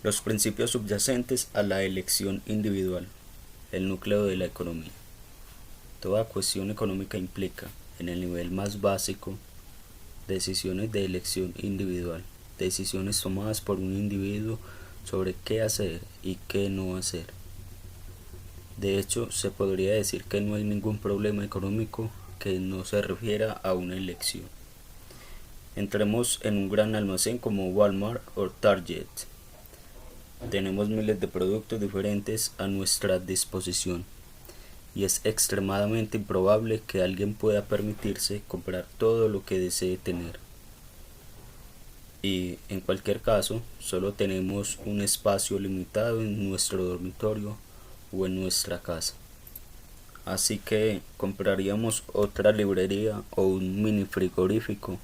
Los principios subyacentes a la elección individual, el núcleo de la economía. Toda cuestión económica implica, en el nivel más básico, decisiones de elección individual, decisiones tomadas por un individuo sobre qué hacer y qué no hacer. De hecho, se podría decir que no hay ningún problema económico que no se refiera a una elección. Entremos en un gran almacén como Walmart o Target. Tenemos miles de productos diferentes a nuestra disposición y es extremadamente improbable que alguien pueda permitirse comprar todo lo que desee tener. Y en cualquier caso, solo tenemos un espacio limitado en nuestro dormitorio o en nuestra casa. Así que compraríamos otra librería o un mini frigorífico.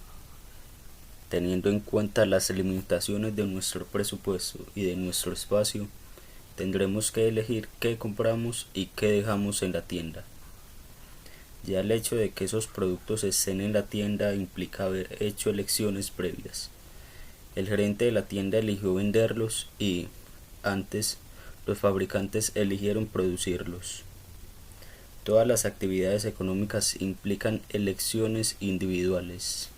Teniendo en cuenta las limitaciones de nuestro presupuesto y de nuestro espacio, tendremos que elegir qué compramos y qué dejamos en la tienda. Ya el hecho de que esos productos estén en la tienda implica haber hecho elecciones previas. El gerente de la tienda eligió venderlos y, antes, los fabricantes eligieron producirlos. Todas las actividades económicas implican elecciones individuales.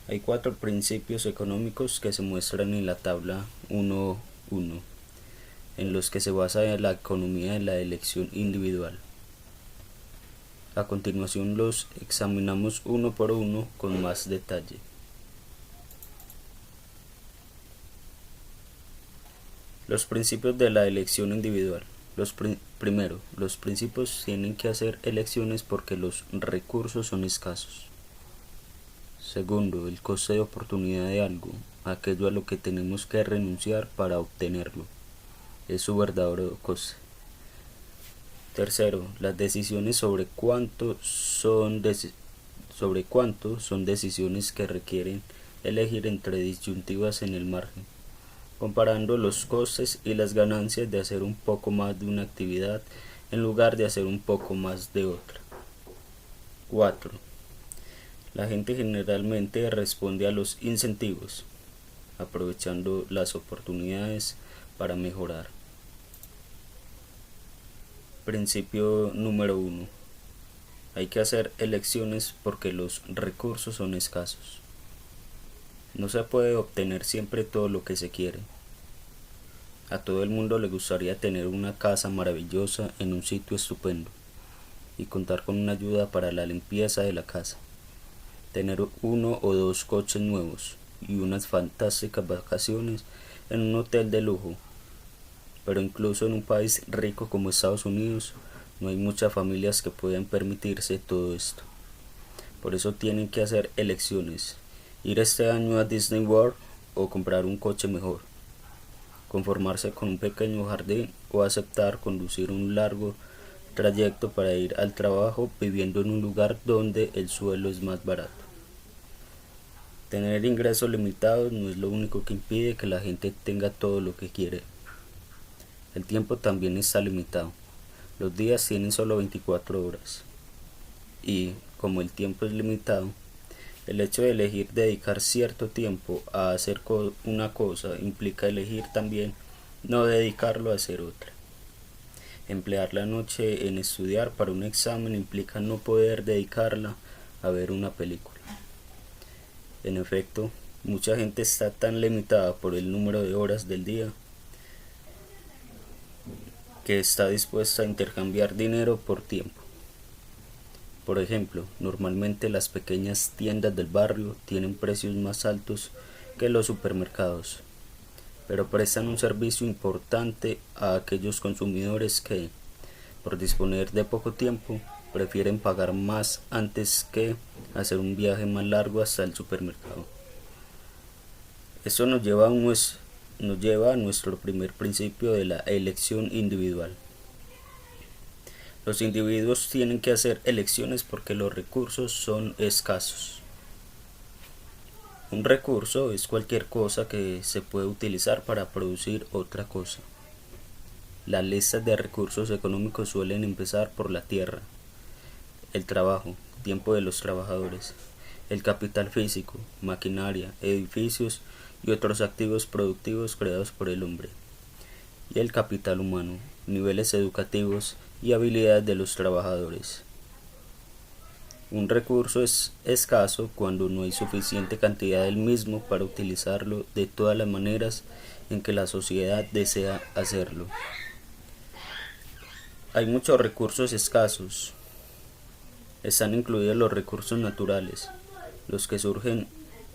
Hay 4 principios económicos que se muestran en la tabla 1.1, en los que se basa la economía de la elección individual. A continuación los examinamos uno por uno con más detalle. Los principios de la elección individual. Primero, los principios tienen que hacer elecciones porque los recursos son escasos. Segundo, el coste de oportunidad de algo, aquello a lo que tenemos que renunciar para obtenerlo, es su verdadero coste. Tercero, las decisiones sobre cuánto son decisiones que requieren elegir entre disyuntivas en el margen, comparando los costes y las ganancias de hacer un poco más de una actividad en lugar de hacer un poco más de otra. 4. La gente generalmente responde a los incentivos, aprovechando las oportunidades para mejorar. Principio número 1. Hay que hacer elecciones porque los recursos son escasos. No se puede obtener siempre todo lo que se quiere. A todo el mundo le gustaría tener una casa maravillosa en un sitio estupendo y contar con una ayuda para la limpieza de la casa, tener 1 o 2 coches nuevos y unas fantásticas vacaciones en un hotel de lujo. Pero incluso en un país rico como Estados Unidos, no hay muchas familias que puedan permitirse todo esto. Por eso tienen que hacer elecciones: ir este año a Disney World o comprar un coche mejor, conformarse con un pequeño jardín o aceptar conducir un largo trayecto para ir al trabajo viviendo en un lugar donde el suelo es más barato. Tener ingresos limitados no es lo único que impide que la gente tenga todo lo que quiere. El tiempo también está limitado. Los días tienen solo 24 horas. Y, como el tiempo es limitado, el hecho de elegir dedicar cierto tiempo a hacer una cosa implica elegir también no dedicarlo a hacer otra. Emplear la noche en estudiar para un examen implica no poder dedicarla a ver una película. En efecto, mucha gente está tan limitada por el número de horas del día que está dispuesta a intercambiar dinero por tiempo. Por ejemplo, normalmente las pequeñas tiendas del barrio tienen precios más altos que los supermercados, pero prestan un servicio importante a aquellos consumidores que, por disponer de poco tiempo, prefieren pagar más antes que hacer un viaje más largo hasta el supermercado. Esto nos lleva a nuestro primer principio de la elección individual. Los individuos tienen que hacer elecciones porque los recursos son escasos. Un recurso es cualquier cosa que se puede utilizar para producir otra cosa. Las listas de recursos económicos suelen empezar por la tierra, el trabajo, tiempo de los trabajadores, el capital físico, maquinaria, edificios y otros activos productivos creados por el hombre, y el capital humano, niveles educativos y habilidades de los trabajadores. Un recurso es escaso cuando no hay suficiente cantidad del mismo para utilizarlo de todas las maneras en que la sociedad desea hacerlo. Hay muchos recursos escasos. Están incluidos los recursos naturales, los que surgen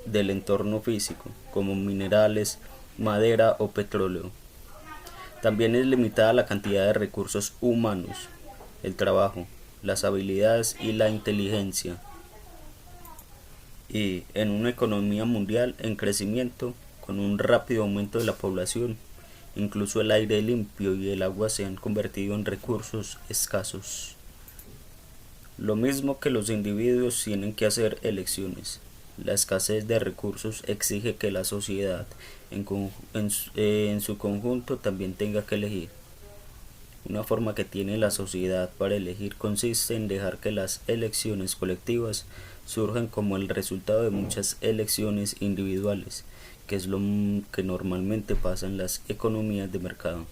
del entorno físico, como minerales, madera o petróleo. También es limitada la cantidad de recursos humanos, el trabajo, las habilidades y la inteligencia. Y en una economía mundial en crecimiento, con un rápido aumento de la población, incluso el aire limpio y el agua se han convertido en recursos escasos. Lo mismo que los individuos tienen que hacer elecciones. La escasez de recursos exige que la sociedad en su conjunto también tenga que elegir. Una forma que tiene la sociedad para elegir consiste en dejar que las elecciones colectivas surjan como el resultado de muchas elecciones individuales, que es lo que normalmente pasa en las economías de mercado.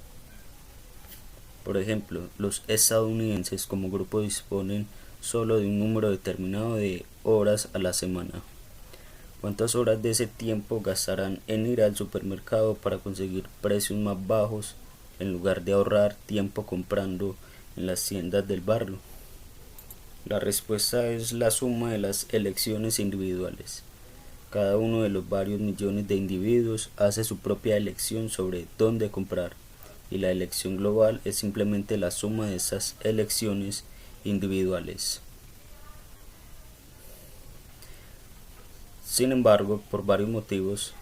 Por ejemplo, los estadounidenses como grupo disponen solo de un número determinado de horas a la semana. ¿Cuántas horas de ese tiempo gastarán en ir al supermercado para conseguir precios más bajos en lugar de ahorrar tiempo comprando en las tiendas del barrio? La respuesta es la suma de las elecciones individuales. Cada uno de los varios millones de individuos hace su propia elección sobre dónde comprar, y la elección global es simplemente la suma de esas elecciones individuales. Sin embargo, por varios motivos,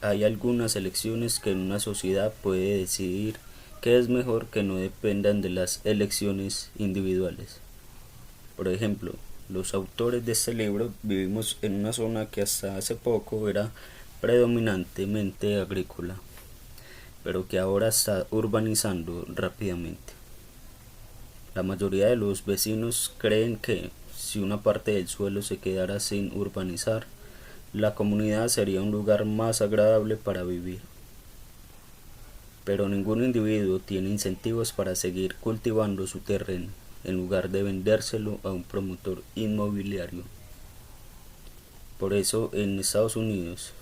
hay algunas elecciones que en una sociedad puede decidir que es mejor que no dependan de las elecciones individuales. Por ejemplo, los autores de este libro vivimos en una zona que hasta hace poco era predominantemente agrícola, pero que ahora está urbanizando rápidamente. La mayoría de los vecinos creen que, si una parte del suelo se quedara sin urbanizar, la comunidad sería un lugar más agradable para vivir. Pero ningún individuo tiene incentivos para seguir cultivando su terreno, en lugar de vendérselo a un promotor inmobiliario. Por eso, en Estados Unidos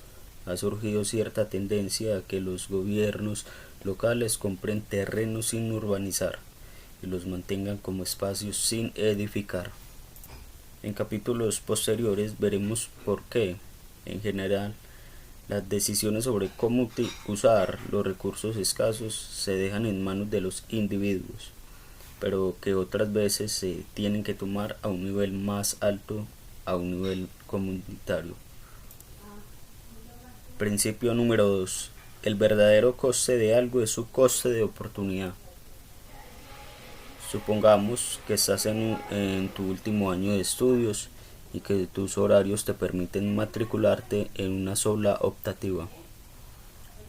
ha surgido cierta tendencia a que los gobiernos locales compren terrenos sin urbanizar y los mantengan como espacios sin edificar. En capítulos posteriores veremos por qué, en general, las decisiones sobre cómo usar los recursos escasos se dejan en manos de los individuos, pero que otras veces se tienen que tomar a un nivel más alto, a un nivel comunitario. Principio número 2. El verdadero coste de algo es su coste de oportunidad. Supongamos que estás en tu último año de estudios y que tus horarios te permiten matricularte en una sola optativa.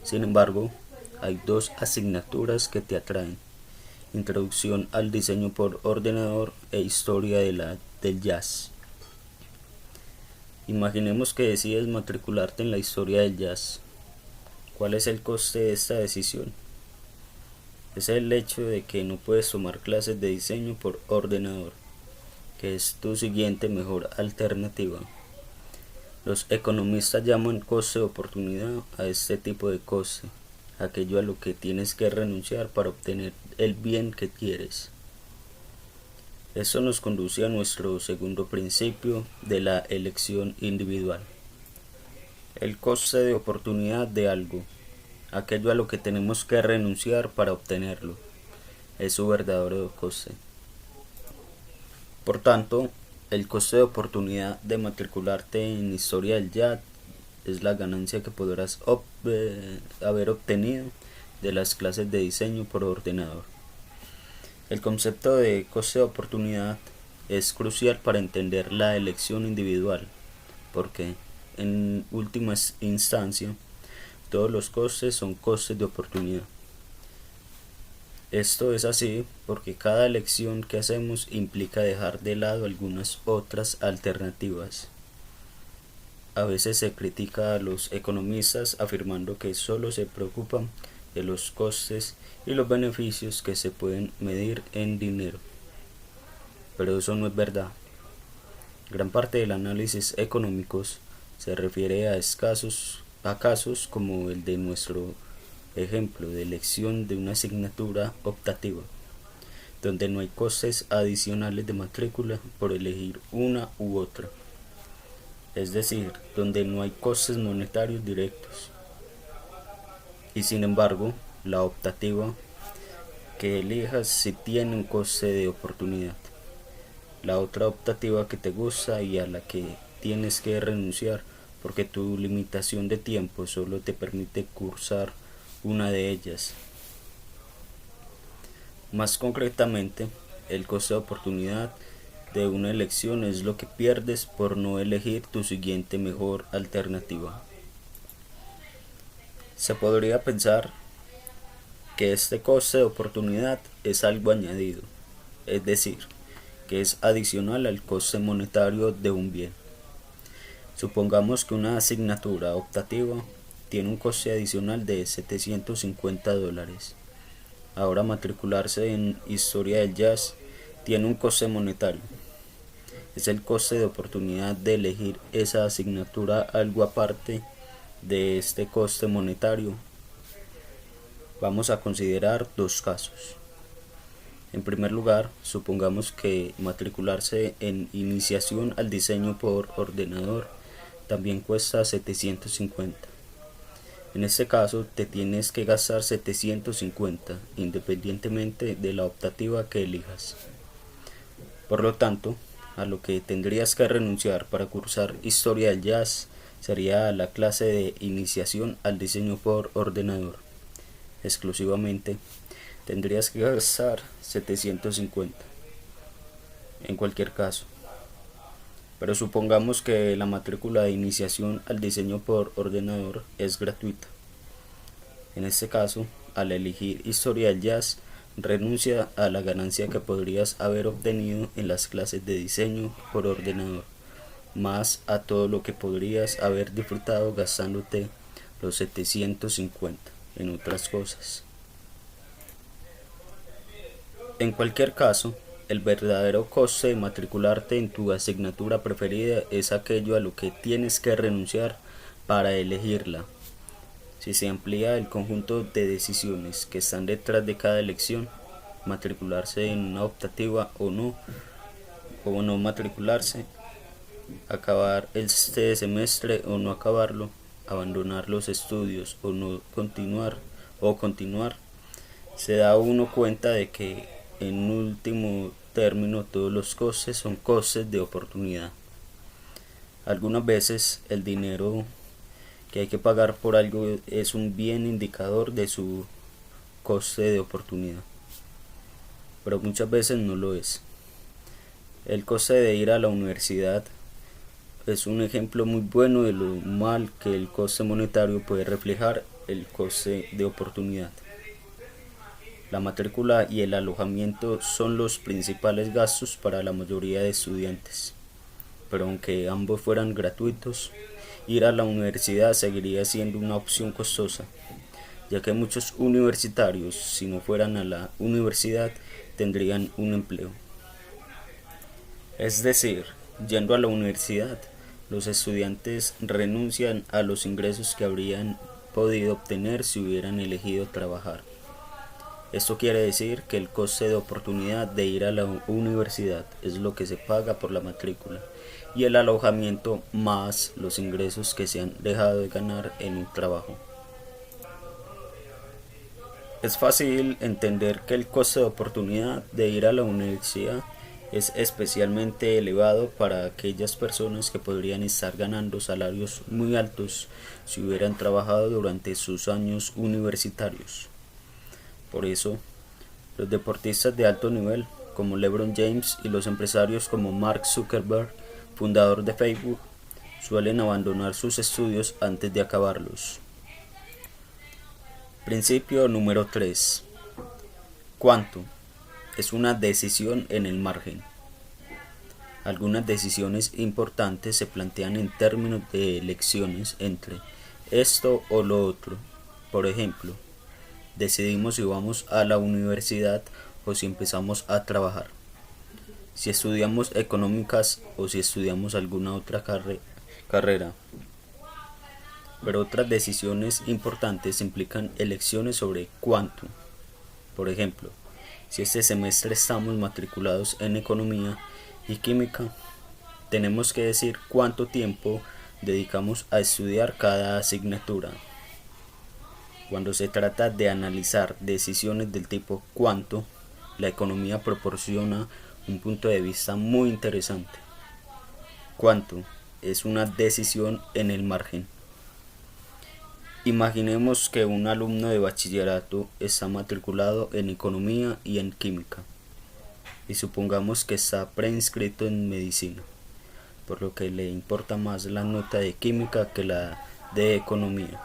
Sin embargo, hay dos asignaturas que te atraen: Introducción al diseño por ordenador e Historia del jazz. Imaginemos que decides matricularte en la historia del jazz. ¿Cuál es el coste de esta decisión? Es el hecho de que no puedes tomar clases de diseño por ordenador, que es tu siguiente mejor alternativa. Los economistas llaman coste de oportunidad a este tipo de coste, aquello a lo que tienes que renunciar para obtener el bien que quieres. Esto nos conduce a nuestro segundo principio de la elección individual. El coste de oportunidad de algo, aquello a lo que tenemos que renunciar para obtenerlo, es su verdadero coste. Por tanto, el coste de oportunidad de matricularte en Historia del jazz es la ganancia que podrás haber obtenido de las clases de diseño por ordenador. El concepto de coste de oportunidad es crucial para entender la elección individual, porque, en última instancia, todos los costes son costes de oportunidad. Esto es así porque cada elección que hacemos implica dejar de lado algunas otras alternativas. A veces se critica a los economistas afirmando que solo se preocupan de los costes y los beneficios que se pueden medir en dinero. Pero eso no es verdad. Gran parte del análisis económicos se refiere a casos como el de nuestro ejemplo de elección de una asignatura optativa, donde no hay costes adicionales de matrícula por elegir una u otra, es decir, donde no hay costes monetarios directos. Y sin embargo, la optativa que elijas sí tiene un coste de oportunidad. La otra optativa que te gusta y a la que tienes que renunciar porque tu limitación de tiempo solo te permite cursar una de ellas. Más concretamente, el coste de oportunidad de una elección es lo que pierdes por no elegir tu siguiente mejor alternativa. Se podría pensar que este coste de oportunidad es algo añadido, es decir, que es adicional al coste monetario de un bien. Supongamos que una asignatura optativa tiene un coste adicional de $750. Ahora matricularse en Historia del Jazz tiene un coste monetario. Es el coste de oportunidad de elegir esa asignatura algo aparte de este coste monetario. Vamos a considerar dos casos. En primer lugar, supongamos que matricularse en Iniciación al Diseño por Ordenador también cuesta $750. En este caso, te tienes que gastar $750, independientemente de la optativa que elijas. Por lo tanto, a lo que tendrías que renunciar para cursar Historia del Jazz sería la clase de Iniciación al Diseño por Ordenador. Exclusivamente, tendrías que gastar $750. En cualquier caso. Pero supongamos que la matrícula de iniciación al diseño por ordenador es gratuita. En este caso, al elegir Historia del Jazz, renuncia a la ganancia que podrías haber obtenido en las clases de diseño por ordenador, más a todo lo que podrías haber disfrutado gastándote los 750 en otras cosas. En cualquier caso, el verdadero coste de matricularte en tu asignatura preferida es aquello a lo que tienes que renunciar para elegirla. Si se amplía el conjunto de decisiones que están detrás de cada elección, matricularse en una optativa o no matricularse, acabar este semestre o no acabarlo, abandonar los estudios o no continuar se da uno cuenta de que en último término todos los costes son costes de oportunidad. Algunas veces el dinero que hay que pagar por algo es un bien indicador de su coste de oportunidad, pero muchas veces no lo es. El coste de ir a la universidad es un ejemplo muy bueno de lo mal que el coste monetario puede reflejar el coste de oportunidad. La matrícula y el alojamiento son los principales gastos para la mayoría de estudiantes, pero aunque ambos fueran gratuitos, ir a la universidad seguiría siendo una opción costosa, ya que muchos universitarios, si no fueran a la universidad, tendrían un empleo. Es decir, yendo a la universidad, los estudiantes renuncian a los ingresos que habrían podido obtener si hubieran elegido trabajar. Esto quiere decir que el coste de oportunidad de ir a la universidad es lo que se paga por la matrícula y el alojamiento más los ingresos que se han dejado de ganar en un trabajo. Es fácil entender que el coste de oportunidad de ir a la universidad es especialmente elevado para aquellas personas que podrían estar ganando salarios muy altos si hubieran trabajado durante sus años universitarios. Por eso, los deportistas de alto nivel, como LeBron James, y los empresarios como Mark Zuckerberg, fundador de Facebook, suelen abandonar sus estudios antes de acabarlos. Principio número 3. ¿Cuánto? Es una decisión en el margen. Algunas decisiones importantes se plantean en términos de elecciones entre esto o lo otro. Por ejemplo, decidimos si vamos a la universidad o si empezamos a trabajar, si estudiamos económicas o si estudiamos alguna otra carrera. Pero otras decisiones importantes implican elecciones sobre cuánto. Por ejemplo, si este semestre estamos matriculados en economía y química, tenemos que decir cuánto tiempo dedicamos a estudiar cada asignatura. Cuando se trata de analizar decisiones del tipo cuánto, la economía proporciona un punto de vista muy interesante. Cuánto es una decisión en el margen. Imaginemos que un alumno de bachillerato está matriculado en economía y en química, y supongamos que está preinscrito en medicina, por lo que le importa más la nota de química que la de economía.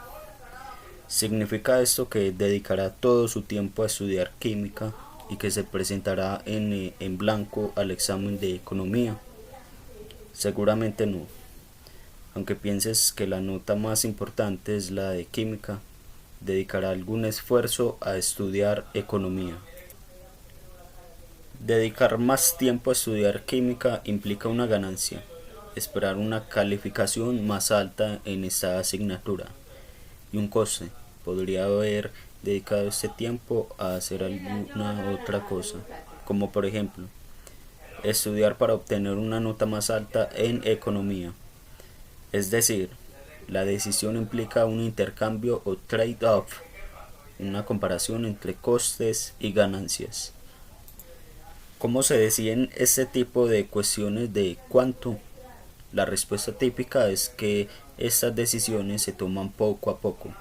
¿Significa esto que dedicará todo su tiempo a estudiar química y que se presentará en blanco al examen de economía? Seguramente no. Aunque pienses que la nota más importante es la de química, dedicará algún esfuerzo a estudiar economía. Dedicar más tiempo a estudiar química implica una ganancia: esperar una calificación más alta en esta asignatura, y un coste: podría haber dedicado este tiempo a hacer alguna otra cosa, como por ejemplo, estudiar para obtener una nota más alta en economía. Es decir, la decisión implica un intercambio o trade-off, una comparación entre costes y ganancias. ¿Cómo se deciden este tipo de cuestiones de cuánto? La respuesta típica es que estas decisiones se toman poco a poco,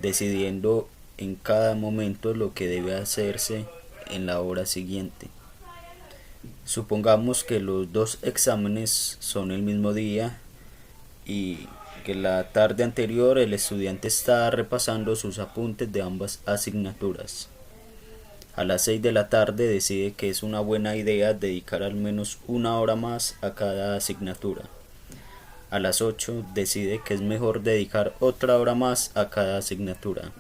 decidiendo en cada momento lo que debe hacerse en la hora siguiente. Supongamos que los dos exámenes son el mismo día y que la tarde anterior el estudiante está repasando sus apuntes de ambas asignaturas. A las 6 de la tarde decide que es una buena idea dedicar al menos una hora más a cada asignatura. A las 8 decide que es mejor dedicar otra hora más a cada asignatura.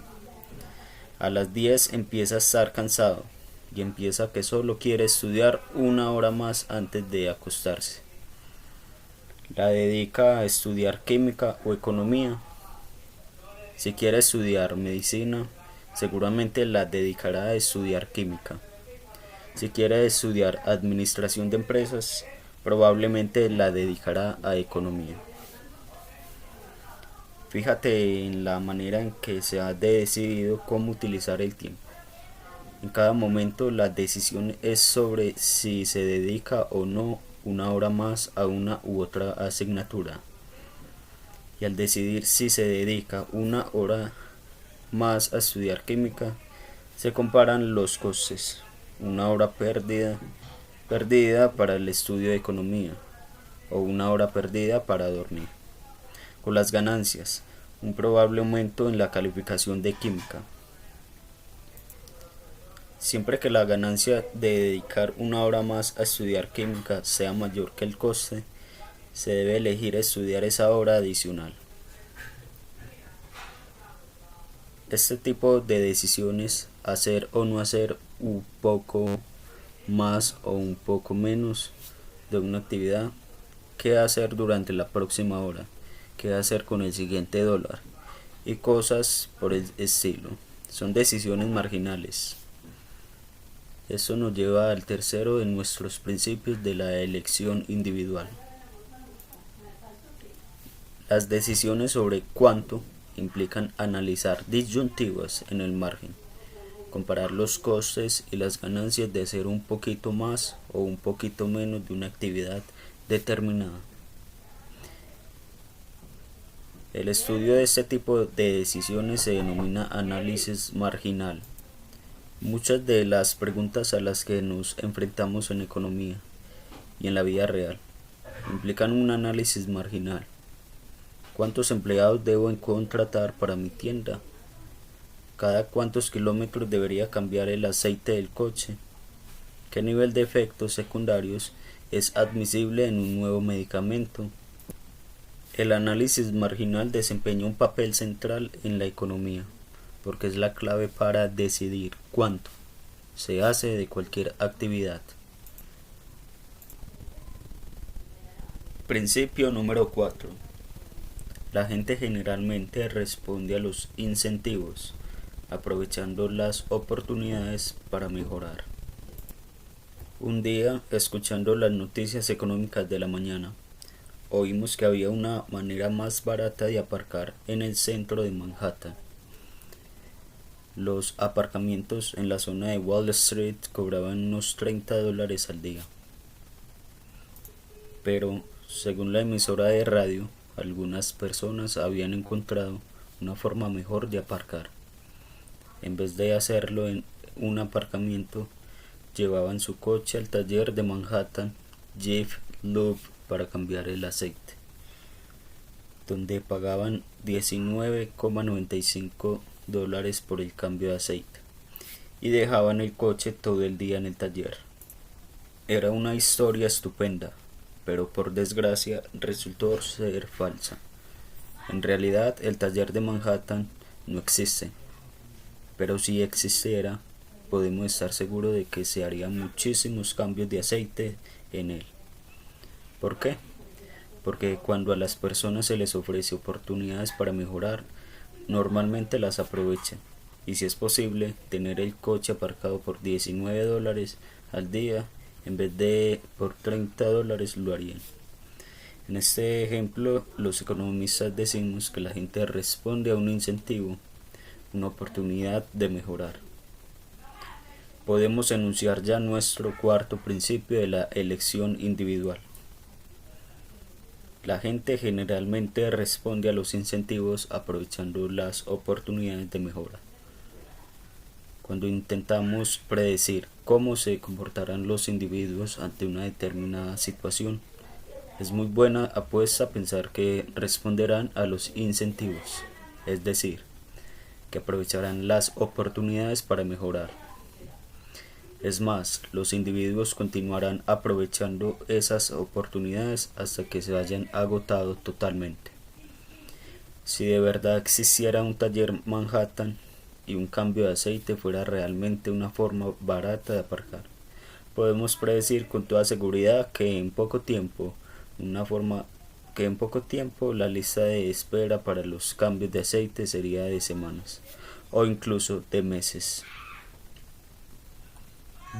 A las 10 empieza a estar cansado y empieza que solo quiere estudiar una hora más antes de acostarse. La dedica a estudiar química o economía. Si quiere estudiar medicina, seguramente la dedicará a estudiar química. Si quiere estudiar administración de empresas, probablemente la dedicará a economía. Fíjate en la manera en que se ha decidido cómo utilizar el tiempo. En cada momento la decisión es sobre si se dedica o no una hora más a una u otra asignatura. Y al decidir si se dedica una hora más a estudiar química, se comparan los costes: una hora perdida para el estudio de economía o una hora perdida para dormir, con las ganancias: un probable aumento en la calificación de química. Siempre que la ganancia de dedicar una hora más a estudiar química sea mayor que el coste, se debe elegir estudiar esa hora adicional. Este tipo de decisiones, hacer o no hacer un poco más o un poco menos de una actividad, qué hacer durante la próxima hora, qué hacer con el siguiente dólar y cosas por el estilo, son decisiones marginales. Esto nos lleva al tercero de nuestros principios de la elección individual. Las decisiones sobre cuánto implican analizar disyuntivas en el margen, comparar los costes y las ganancias de hacer un poquito más o un poquito menos de una actividad determinada. El estudio de este tipo de decisiones se denomina análisis marginal. Muchas de las preguntas a las que nos enfrentamos en economía y en la vida real implican un análisis marginal. ¿Cuántos empleados debo contratar para mi tienda? ¿Cada cuántos kilómetros debería cambiar el aceite del coche? ¿Qué nivel de efectos secundarios es admisible en un nuevo medicamento. El análisis marginal desempeña un papel central en la economía, porque es la clave para decidir cuánto se hace de cualquier actividad. Principio número 4. La gente generalmente responde a los incentivos, aprovechando las oportunidades para mejorar. Un día, escuchando las noticias económicas de la mañana, oímos que había una manera más barata de aparcar en el centro de Manhattan. Los aparcamientos en la zona de Wall Street cobraban unos $30 al día. Pero, según la emisora de radio, algunas personas habían encontrado una forma mejor de aparcar. En vez de hacerlo en un aparcamiento, llevaban su coche al taller de Manhattan, Jeep Lube, para cambiar el aceite, donde pagaban $19,95 por el cambio de aceite, y dejaban el coche todo el día en el taller. Era una historia estupenda, pero por desgracia resultó ser falsa. En realidad, el taller de Manhattan no existe, pero si existiera, podemos estar seguros de que se harían muchísimos cambios de aceite en él. ¿Por qué? Porque cuando a las personas se les ofrece oportunidades para mejorar, normalmente las aprovechan, y si es posible, tener el coche aparcado por $19 al día en vez de por $30 lo harían. En este ejemplo, los economistas decimos que la gente responde a un incentivo, una oportunidad de mejorar. Podemos enunciar ya nuestro cuarto principio de la elección individual. La gente generalmente responde a los incentivos aprovechando las oportunidades de mejora. Cuando intentamos predecir cómo se comportarán los individuos ante una determinada situación, es muy buena apuesta pensar que responderán a los incentivos, es decir, que aprovecharán las oportunidades para mejorar. Es más, los individuos continuarán aprovechando esas oportunidades hasta que se hayan agotado totalmente. Si de verdad existiera un taller Manhattan y un cambio de aceite fuera realmente una forma barata de aparcar, podemos predecir con toda seguridad que en poco tiempo la lista de espera para los cambios de aceite sería de semanas o incluso de meses.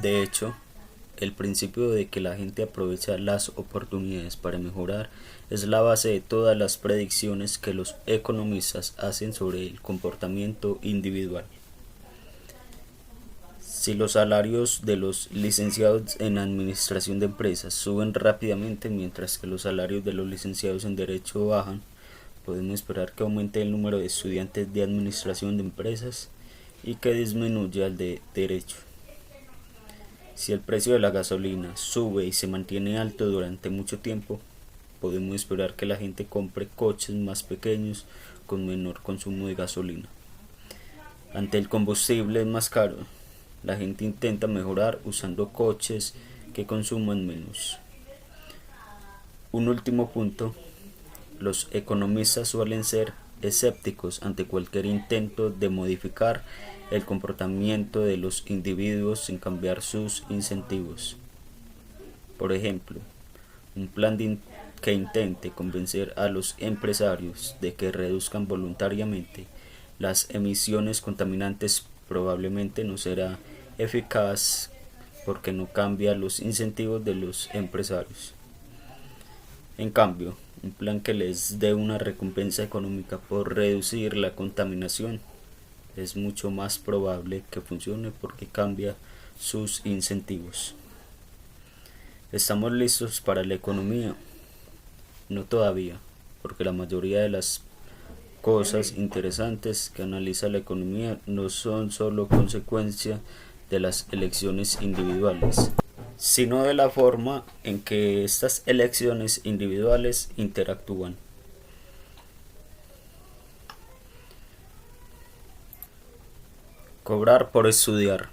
De hecho, el principio de que la gente aprovecha las oportunidades para mejorar es la base de todas las predicciones que los economistas hacen sobre el comportamiento individual. Si los salarios de los licenciados en administración de empresas suben rápidamente mientras que los salarios de los licenciados en derecho bajan, podemos esperar que aumente el número de estudiantes de administración de empresas y que disminuya el de derecho. Si el precio de la gasolina sube y se mantiene alto durante mucho tiempo, podemos esperar que la gente compre coches más pequeños con menor consumo de gasolina. Ante el combustible más caro, la gente intenta mejorar usando coches que consuman menos. Un último punto: los economistas suelen ser escépticos ante cualquier intento de modificar el comportamiento de los individuos sin cambiar sus incentivos. Por ejemplo, un plan que intente convencer a los empresarios de que reduzcan voluntariamente las emisiones contaminantes probablemente no será eficaz porque no cambia los incentivos de los empresarios. En cambio, un plan que les dé una recompensa económica por reducir la contaminación es mucho más probable que funcione porque cambia sus incentivos. ¿Estamos listos para la economía? No todavía, porque la mayoría de las cosas interesantes que analiza la economía no son solo consecuencia de las elecciones individuales, sino de la forma en que estas elecciones individuales interactúan. Cobrar por estudiar.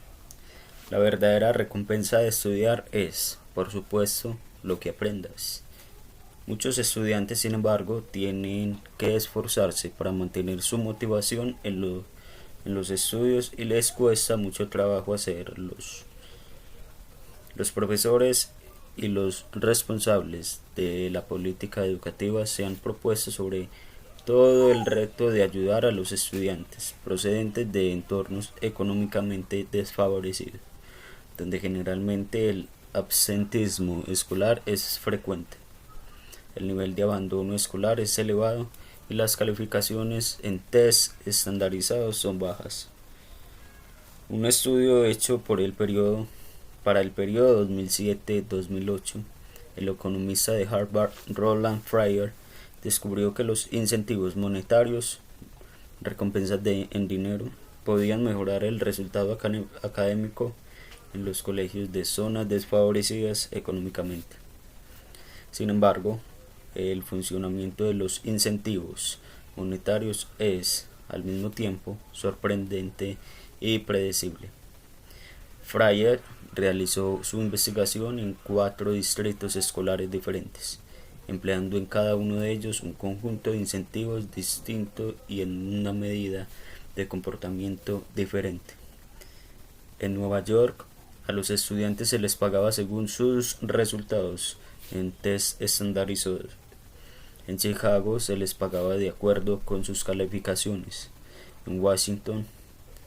La verdadera recompensa de estudiar es, por supuesto, lo que aprendas. Muchos estudiantes, sin embargo, tienen que esforzarse para mantener su motivación en los estudios y les cuesta mucho trabajo hacerlos. Los profesores y los responsables de la política educativa se han propuesto sobre todo el reto de ayudar a los estudiantes procedentes de entornos económicamente desfavorecidos, donde generalmente el absentismo escolar es frecuente, el nivel de abandono escolar es elevado y las calificaciones en test estandarizados son bajas. Un estudio hecho para el periodo 2007-2008, el economista de Harvard Roland Fryer descubrió que los incentivos monetarios, recompensas en dinero, podían mejorar el resultado académico en los colegios de zonas desfavorecidas económicamente. Sin embargo, el funcionamiento de los incentivos monetarios es, al mismo tiempo, sorprendente y predecible. Fryer realizó su investigación en 4 distritos escolares diferentes, empleando en cada uno de ellos un conjunto de incentivos distinto y en una medida de comportamiento diferente. En Nueva York, a los estudiantes se les pagaba según sus resultados en test estandarizados. En Chicago se les pagaba de acuerdo con sus calificaciones. En Washington,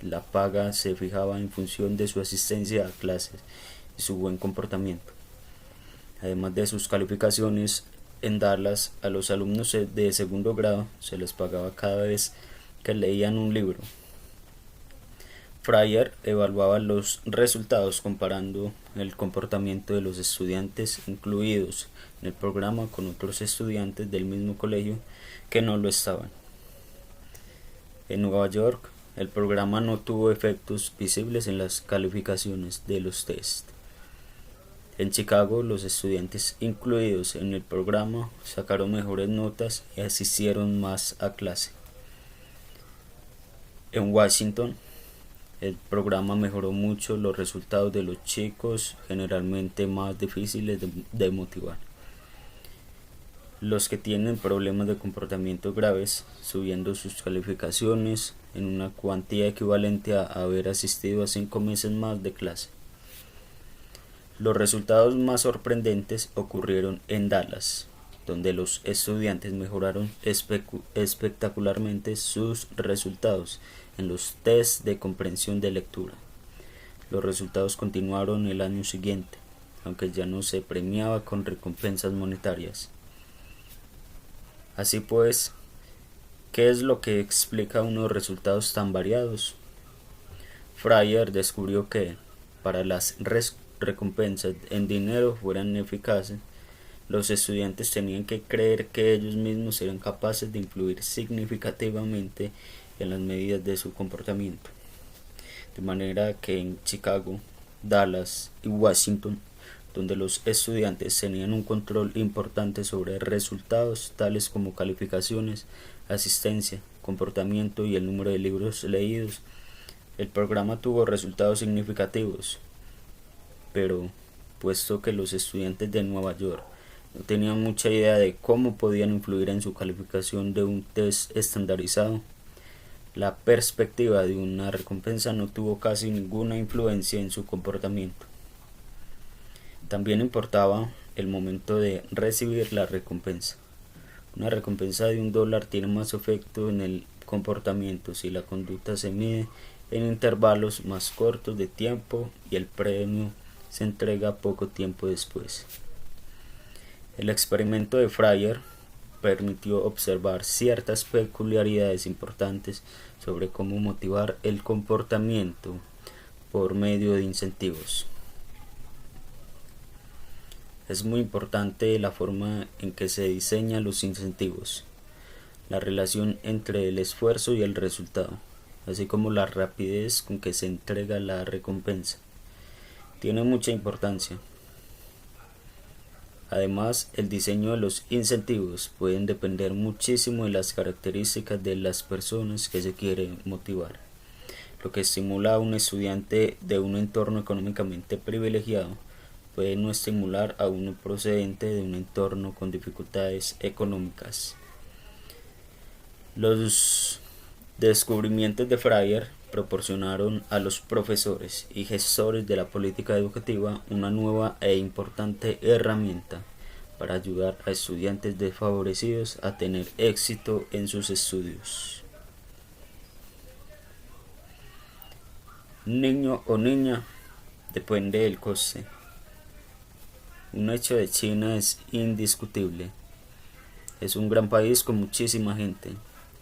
la paga se fijaba en función de su asistencia a clases y su buen comportamiento. Además de sus calificaciones, en Dallas a los alumnos de segundo grado se les pagaba cada vez que leían un libro. Fryer evaluaba los resultados comparando el comportamiento de los estudiantes incluidos en el programa con otros estudiantes del mismo colegio que no lo estaban. En Nueva York, el programa no tuvo efectos visibles en las calificaciones de los test. En Chicago, los estudiantes incluidos en el programa sacaron mejores notas y asistieron más a clase. En Washington, el programa mejoró mucho los resultados de los chicos, generalmente más difíciles de motivar. Los que tienen problemas de comportamiento graves, subiendo sus calificaciones en una cuantía equivalente a haber asistido a 5 meses más de clase. Los resultados más sorprendentes ocurrieron en Dallas, donde los estudiantes mejoraron espectacularmente sus resultados en los tests de comprensión de lectura. Los resultados continuaron el año siguiente, aunque ya no se premiaba con recompensas monetarias. Así pues, ¿qué es lo que explica unos resultados tan variados? Fryer descubrió que, para las recompensas en dinero fueran eficaces, los estudiantes tenían que creer que ellos mismos eran capaces de influir significativamente en las medidas de su comportamiento. De manera que en Chicago, Dallas y Washington, donde los estudiantes tenían un control importante sobre resultados tales como calificaciones, asistencia, comportamiento y el número de libros leídos, el programa tuvo resultados significativos. Pero, puesto que los estudiantes de Nueva York no tenían mucha idea de cómo podían influir en su calificación de un test estandarizado, la perspectiva de una recompensa no tuvo casi ninguna influencia en su comportamiento. También importaba el momento de recibir la recompensa. Una recompensa de $1 tiene más efecto en el comportamiento si la conducta se mide en intervalos más cortos de tiempo y el premio se entrega poco tiempo después. El experimento de Fryer permitió observar ciertas peculiaridades importantes sobre cómo motivar el comportamiento por medio de incentivos. Es muy importante la forma en que se diseñan los incentivos, la relación entre el esfuerzo y el resultado, así como la rapidez con que se entrega la recompensa. Tiene mucha importancia. Además, el diseño de los incentivos puede depender muchísimo de las características de las personas que se quiere motivar. Lo que estimula a un estudiante de un entorno económicamente privilegiado puede no estimular a uno procedente de un entorno con dificultades económicas. Los descubrimientos de Freire proporcionaron a los profesores y gestores de la política educativa una nueva e importante herramienta para ayudar a estudiantes desfavorecidos a tener éxito en sus estudios. Niño o niña, depende del coste. Un hecho de China es indiscutible. Es un gran país con muchísima gente.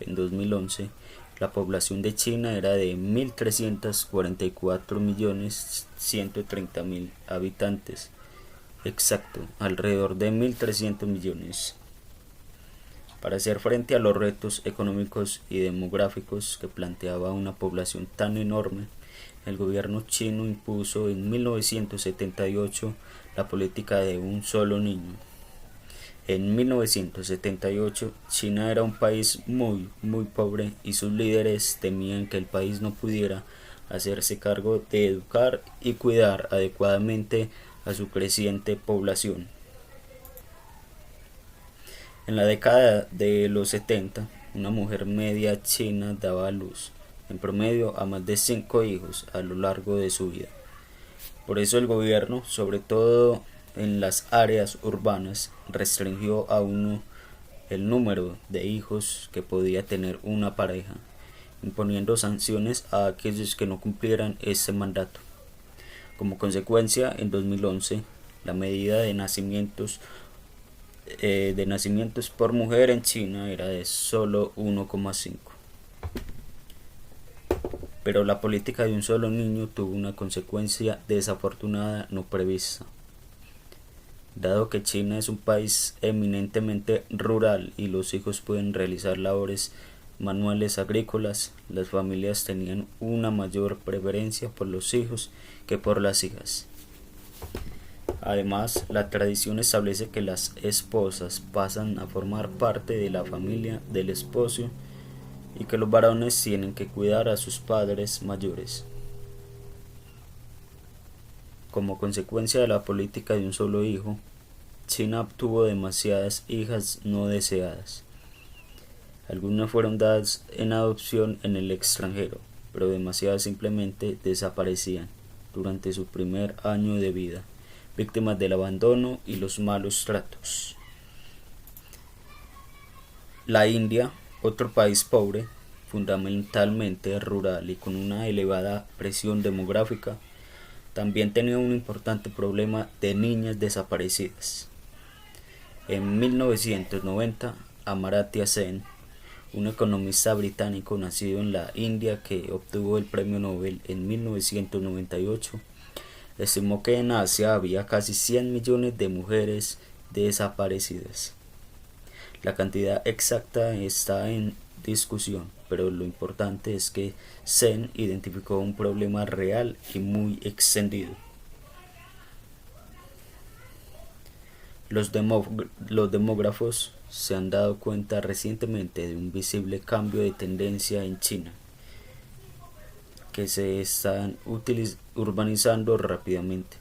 En 2011, la población de China era de 1.344.130.000 habitantes. Exacto, alrededor de 1.300 millones. Para hacer frente a los retos económicos y demográficos que planteaba una población tan enorme, el gobierno chino impuso en 1978 la política de un solo niño. En 1978, China era un país muy pobre y sus líderes temían que el país no pudiera hacerse cargo de educar y cuidar adecuadamente a su creciente población. En la década de los 70, una mujer media china daba a luz, en promedio, a más de 5 hijos a lo largo de su vida. Por eso el gobierno, sobre todo en las áreas urbanas, restringió a uno el número de hijos que podía tener una pareja, imponiendo sanciones a aquellos que no cumplieran ese mandato. Como consecuencia, en 2011, la medida de nacimientos por mujer en China era de solo 1,5. Pero la política de un solo niño tuvo una consecuencia desafortunada no prevista. Dado que China es un país eminentemente rural y los hijos pueden realizar labores manuales agrícolas, las familias tenían una mayor preferencia por los hijos que por las hijas. Además, la tradición establece que las esposas pasan a formar parte de la familia del esposo y que los varones tienen que cuidar a sus padres mayores. Como consecuencia de la política de un solo hijo, China obtuvo demasiadas hijas no deseadas. Algunas fueron dadas en adopción en el extranjero, pero demasiadas simplemente desaparecían durante su primer año de vida, víctimas del abandono y los malos tratos. La India, otro país pobre, fundamentalmente rural y con una elevada presión demográfica, también tenía un importante problema de niñas desaparecidas. En 1990, Amartya Sen, un economista británico nacido en la India que obtuvo el premio Nobel en 1998, estimó que en Asia había casi 100 millones de mujeres desaparecidas. La cantidad exacta está en discusión, pero lo importante es que Sen identificó un problema real y muy extendido. Los demógrafos se han dado cuenta recientemente de un visible cambio de tendencia en China, que se están urbanizando rápidamente.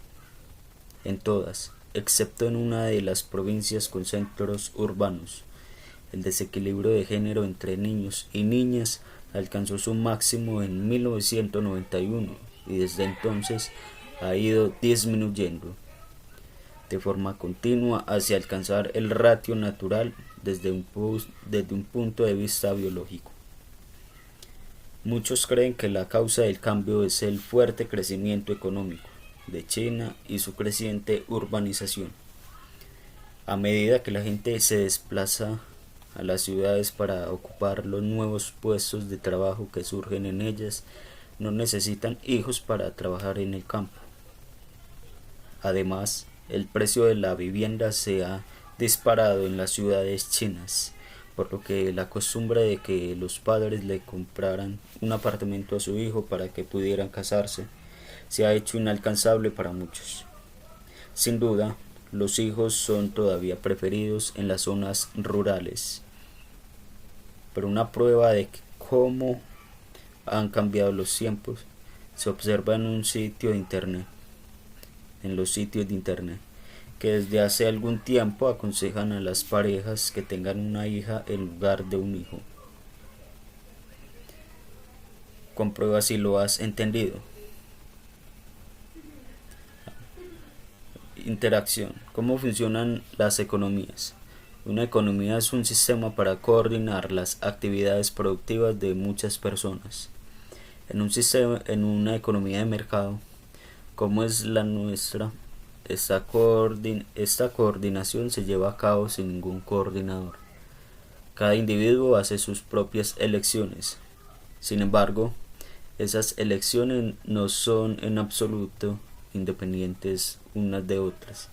En todas, excepto en una de las provincias con centros urbanos, el desequilibrio de género entre niños y niñas alcanzó su máximo en 1991 y desde entonces ha ido disminuyendo de forma continua hacia alcanzar el ratio natural desde un punto de vista biológico. Muchos creen que la causa del cambio es el fuerte crecimiento económico de China y su creciente urbanización. A medida que la gente se desplaza a las ciudades para ocupar los nuevos puestos de trabajo que surgen en ellas, no necesitan hijos para trabajar en el campo. Además, el precio de la vivienda se ha disparado en las ciudades chinas, por lo que la costumbre de que los padres le compraran un apartamento a su hijo para que pudieran casarse se ha hecho inalcanzable para muchos. Sin duda, los hijos son todavía preferidos en las zonas rurales, pero una prueba de cómo han cambiado los tiempos se observa en un sitio de internet. en los sitios de internet, que desde hace algún tiempo aconsejan a las parejas que tengan una hija en lugar de un hijo. Comprueba si lo has entendido. Interacción. ¿Cómo funcionan las economías? Una economía es un sistema para coordinar las actividades productivas de muchas personas. En una economía de mercado, como es la nuestra, esta coordinación se lleva a cabo sin ningún coordinador. Cada individuo hace sus propias elecciones. Sin embargo, esas elecciones no son en absoluto independientes unas de otras.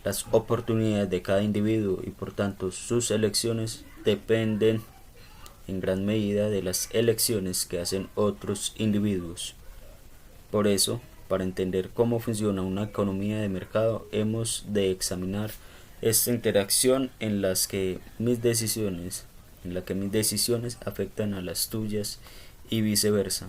Las oportunidades de cada individuo y por tanto sus elecciones dependen en gran medida de las elecciones que hacen otros individuos. Por eso, para entender cómo funciona una economía de mercado, hemos de examinar esta interacción en la que mis decisiones afectan a las tuyas y viceversa.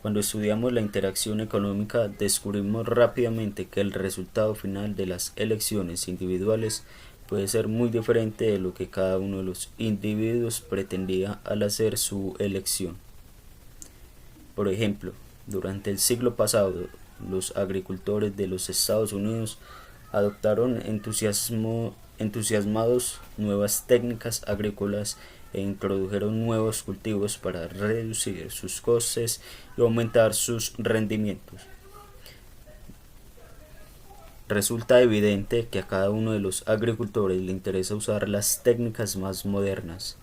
Cuando estudiamos la interacción económica, descubrimos rápidamente que el resultado final de las elecciones individuales puede ser muy diferente de lo que cada uno de los individuos pretendía al hacer su elección. Por ejemplo, durante el siglo pasado, los agricultores de los Estados Unidos adoptaron entusiasmados nuevas técnicas agrícolas e introdujeron nuevos cultivos para reducir sus costes y aumentar sus rendimientos. Resulta evidente que a cada uno de los agricultores le interesa usar las técnicas más modernas,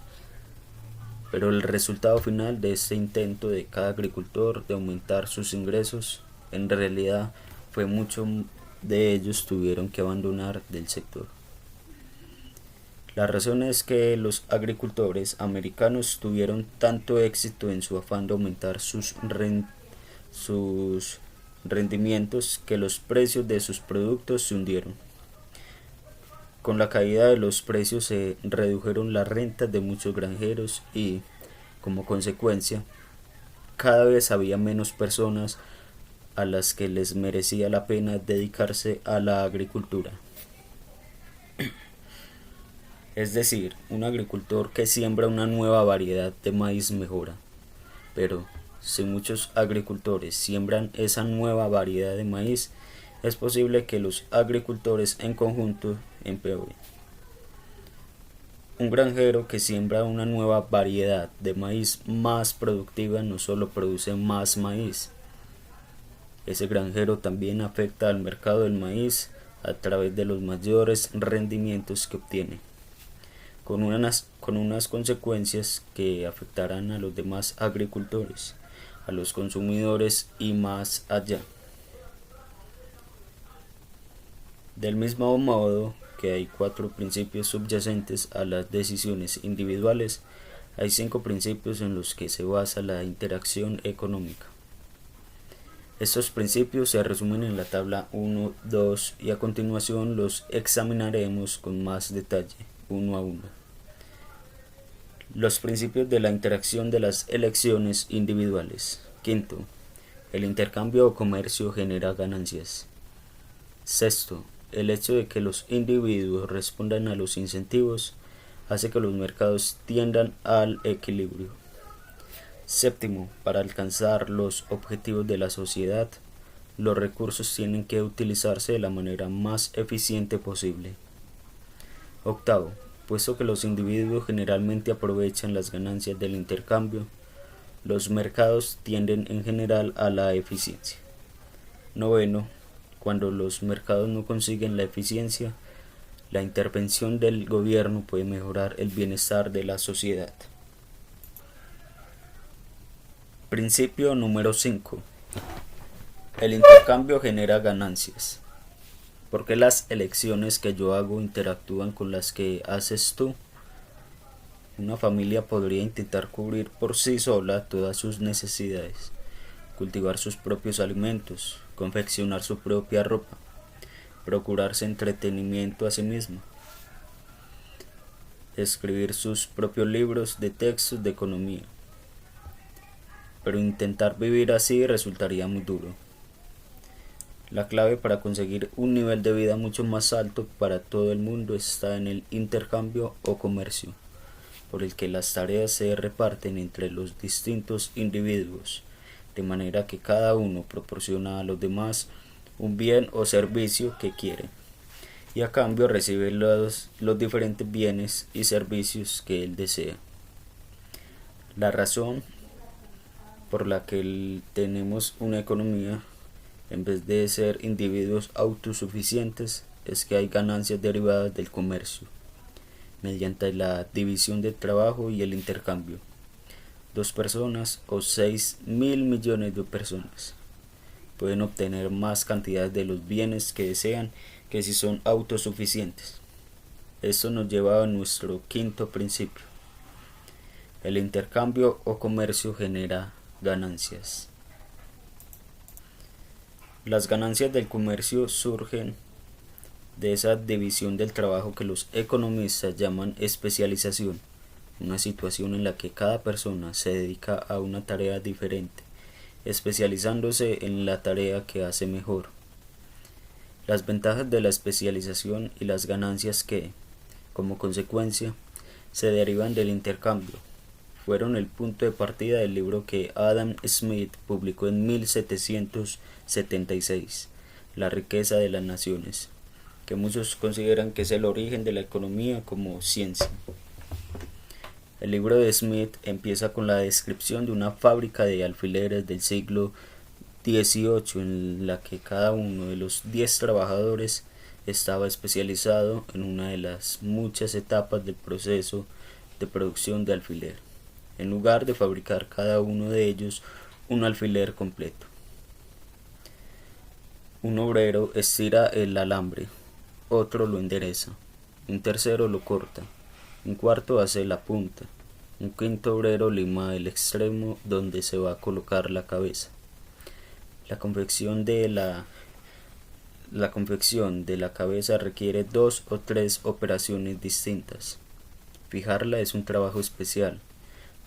pero el resultado final de este intento de cada agricultor de aumentar sus ingresos, en realidad fue muchos de ellos tuvieron que abandonar del sector. La razón es que los agricultores americanos tuvieron tanto éxito en su afán de aumentar sus rendimientos que los precios de sus productos se hundieron. Con la caída de los precios se redujeron las rentas de muchos granjeros y, como consecuencia, cada vez había menos personas a las que les merecía la pena dedicarse a la agricultura. Es decir, un agricultor que siembra una nueva variedad de maíz mejora, pero si muchos agricultores siembran esa nueva variedad de maíz, es posible que los agricultores en conjunto empeoren. Un granjero que siembra una nueva variedad de maíz más productiva no solo produce más maíz, ese granjero también afecta al mercado del maíz a través de los mayores rendimientos que obtiene, con unas consecuencias que afectarán a los demás agricultores, a los consumidores y más allá. Del mismo modo que hay 4 principios subyacentes a las decisiones individuales, hay 5 principios en los que se basa la interacción económica. Estos principios se resumen en la tabla 1, 2 y a continuación los examinaremos con más detalle, uno a uno. Los principios de la interacción de las elecciones individuales. Quinto, el intercambio o comercio genera ganancias. Sexto, el hecho de que los individuos respondan a los incentivos hace que los mercados tiendan al equilibrio. Séptimo, para alcanzar los objetivos de la sociedad, los recursos tienen que utilizarse de la manera más eficiente posible. Octavo, puesto que los individuos generalmente aprovechan las ganancias del intercambio, los mercados tienden en general a la eficiencia. Noveno, cuando los mercados no consiguen la eficiencia, la intervención del gobierno puede mejorar el bienestar de la sociedad. Principio número 5. El intercambio genera ganancias. ¿Por qué las elecciones que yo hago interactúan con las que haces tú? Una familia podría intentar cubrir por sí sola todas sus necesidades, cultivar sus propios alimentos, confeccionar su propia ropa, procurarse entretenimiento a sí misma, escribir sus propios libros de textos de economía. Pero intentar vivir así resultaría muy duro. La clave para conseguir un nivel de vida mucho más alto para todo el mundo está en el intercambio o comercio, por el que las tareas se reparten entre los distintos individuos, de manera que cada uno proporciona a los demás un bien o servicio que quiere, y a cambio recibe los diferentes bienes y servicios que él desea. La razón por la que tenemos una economía, en vez de ser individuos autosuficientes, es que hay ganancias derivadas del comercio, mediante la división del trabajo y el intercambio. 2 personas o 6.000 millones de personas pueden obtener más cantidad de los bienes que desean que si son autosuficientes. Esto nos lleva a nuestro quinto principio. El intercambio o comercio genera ganancias. Las ganancias del comercio surgen de esa división del trabajo que los economistas llaman especialización, una situación en la que cada persona se dedica a una tarea diferente, especializándose en la tarea que hace mejor. Las ventajas de la especialización y las ganancias que, como consecuencia, se derivan del intercambio, fueron el punto de partida del libro que Adam Smith publicó en 1776, La riqueza de las naciones, que muchos consideran que es el origen de la economía como ciencia. El libro de Smith empieza con la descripción de una fábrica de alfileres del siglo XVIII en la que cada uno de los 10 trabajadores estaba especializado en una de las muchas etapas del proceso de producción de alfiler, en lugar de fabricar cada uno de ellos un alfiler completo. Un obrero estira el alambre, otro lo endereza, un tercero lo corta, un cuarto hace la punta, un quinto obrero lima el extremo donde se va a colocar la cabeza. La confección de la cabeza requiere 2 o 3 operaciones distintas. Fijarla es un trabajo especial,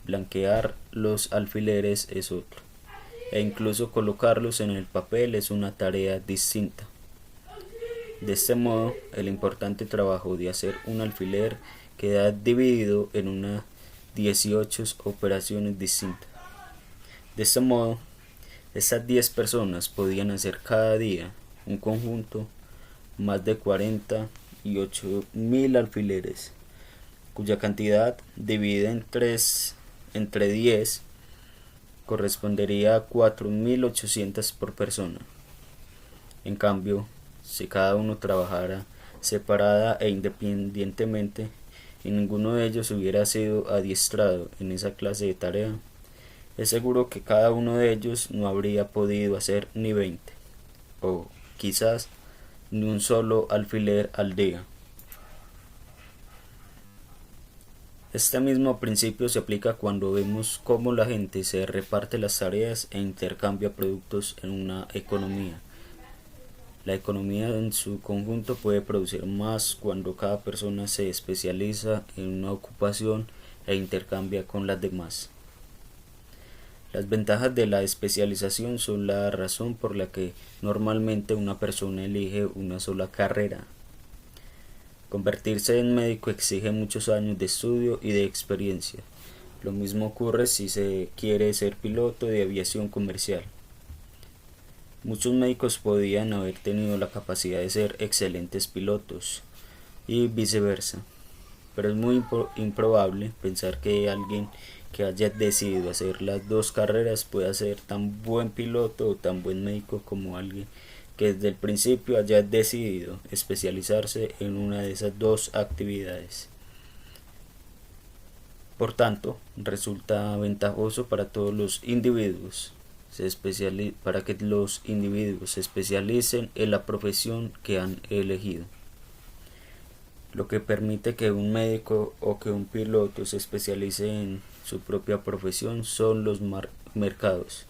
blanquear los alfileres es otro, e incluso colocarlos en el papel es una tarea distinta. De este modo, el importante trabajo de hacer un alfiler queda dividido en unas 18 operaciones distintas. De este modo, estas 10 personas podían hacer cada día un conjunto más de 48.000 alfileres, cuya cantidad dividida entre 10 correspondería a 4.800 por persona. En cambio, si cada uno trabajara separada e independientemente y ninguno de ellos hubiera sido adiestrado en esa clase de tarea, es seguro que cada uno de ellos no habría podido hacer ni 20, o quizás ni un solo alfiler al día. Este mismo principio se aplica cuando vemos cómo la gente se reparte las tareas e intercambia productos en una economía. La economía en su conjunto puede producir más cuando cada persona se especializa en una ocupación e intercambia con las demás. Las ventajas de la especialización son la razón por la que normalmente una persona elige una sola carrera. Convertirse en médico exige muchos años de estudio y de experiencia. Lo mismo ocurre si se quiere ser piloto de aviación comercial. Muchos médicos podían haber tenido la capacidad de ser excelentes pilotos y viceversa, pero es muy improbable pensar que alguien que haya decidido hacer las dos carreras pueda ser tan buen piloto o tan buen médico como alguien que desde el principio haya decidido especializarse en una de esas dos actividades. Por tanto, resulta ventajoso para todos los individuos para que los individuos se especialicen en la profesión que han elegido, lo que permite que un médico o que un piloto se especialice en su propia profesión son los mercados,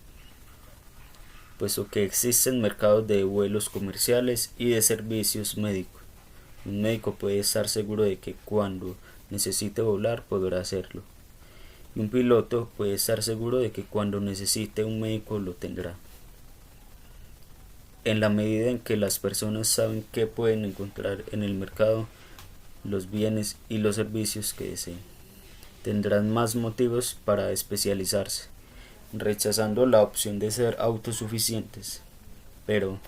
puesto que existen mercados de vuelos comerciales y de servicios médicos. Un médico puede estar seguro de que cuando necesite volar podrá hacerlo, y un piloto puede estar seguro de que cuando necesite un médico lo tendrá. En la medida en que las personas saben que pueden encontrar en el mercado los bienes y los servicios que deseen, tendrán más motivos para especializarse, rechazando la opción de ser autosuficientes. Pero,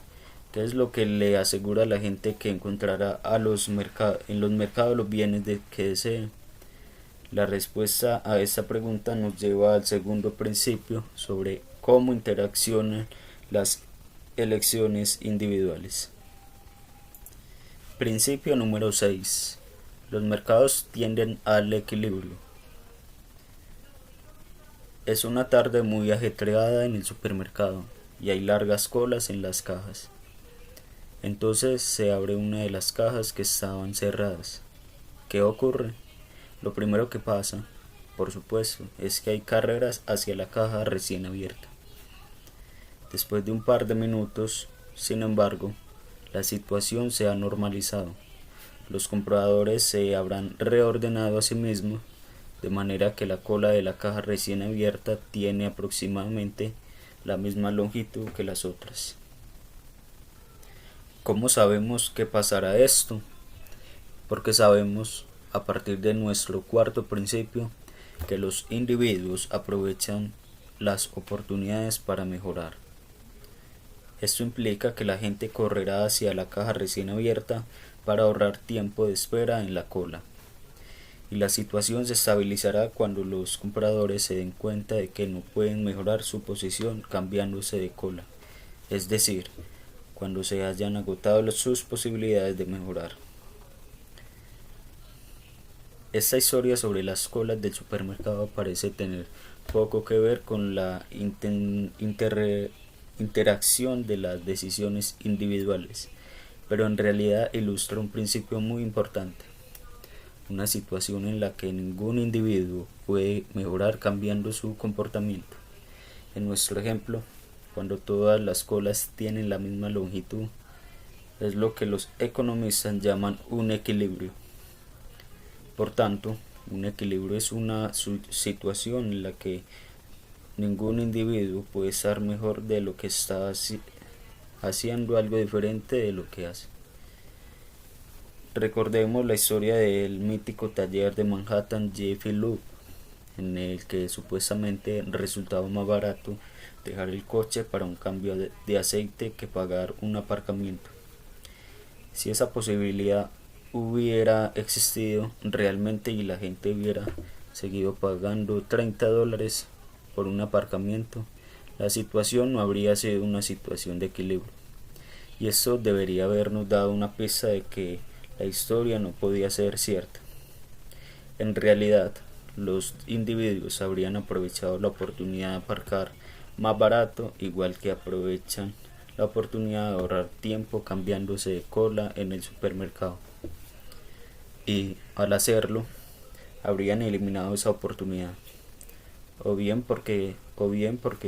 ¿qué es lo que le asegura a la gente que encontrará en los mercados los bienes que desee? La respuesta a esta pregunta nos lleva al segundo principio sobre cómo interaccionan las elecciones individuales. Principio número 6. Los mercados tienden al equilibrio. Es una tarde muy ajetreada en el supermercado y hay largas colas en las cajas. Entonces se abre una de las cajas que estaban cerradas. ¿Qué ocurre? Lo primero que pasa, por supuesto, es que hay carreras hacia la caja recién abierta. Después de un par de minutos, sin embargo, la situación se ha normalizado. Los compradores se habrán reordenado a sí mismos, de manera que la cola de la caja recién abierta tiene aproximadamente la misma longitud que las otras. ¿Cómo sabemos que pasará esto? Porque sabemos, a partir de nuestro cuarto principio, que los individuos aprovechan las oportunidades para mejorar. Esto implica que la gente correrá hacia la caja recién abierta para ahorrar tiempo de espera en la cola. Y la situación se estabilizará cuando los compradores se den cuenta de que no pueden mejorar su posición cambiándose de cola, es decir, cuando se hayan agotado sus posibilidades de mejorar. Esta historia sobre las colas del supermercado parece tener poco que ver con la interacción de las decisiones individuales, pero en realidad ilustra un principio muy importante, una situación en la que ningún individuo puede mejorar cambiando su comportamiento. En nuestro ejemplo, cuando todas las colas tienen la misma longitud, es lo que los economistas llaman un equilibrio. Por tanto, un equilibrio es una situación en la que ningún individuo puede estar mejor de lo que está haciendo algo diferente de lo que hace. Recordemos la historia del mítico taller de Manhattan Jiffy Lube, en el que supuestamente resultaba más barato dejar el coche para un cambio de aceite que pagar un aparcamiento. Si esa posibilidad hubiera existido realmente y la gente hubiera seguido pagando $30 por un aparcamiento, la situación no habría sido una situación de equilibrio. Y esto debería habernos dado una pista de que la historia no podía ser cierta. En realidad, los individuos habrían aprovechado la oportunidad de aparcar más barato, igual que aprovechan la oportunidad de ahorrar tiempo cambiándose de cola en el supermercado. Y al hacerlo, habrían eliminado esa oportunidad, o bien porque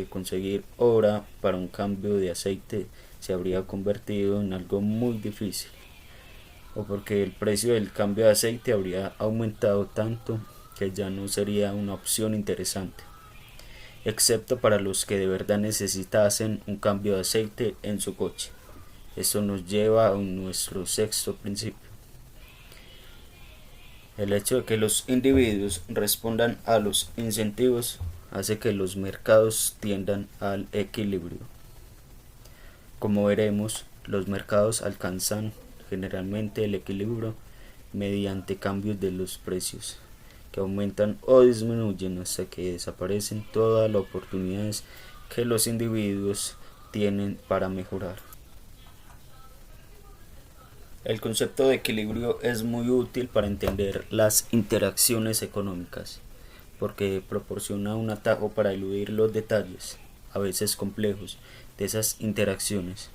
conseguir hora para un cambio de aceite se habría convertido en algo muy difícil, o porque el precio del cambio de aceite habría aumentado tanto que ya no sería una opción interesante, excepto para los que de verdad necesitasen un cambio de aceite en su coche. Esto nos lleva a nuestro sexto principio. El hecho de que los individuos respondan a los incentivos hace que los mercados tiendan al equilibrio. Como veremos, los mercados alcanzan generalmente el equilibrio mediante cambios de los precios, que aumentan o disminuyen hasta que desaparecen todas las oportunidades que los individuos tienen para mejorar. El concepto de equilibrio es muy útil para entender las interacciones económicas, porque proporciona un atajo para eludir los detalles, a veces complejos, de esas interacciones.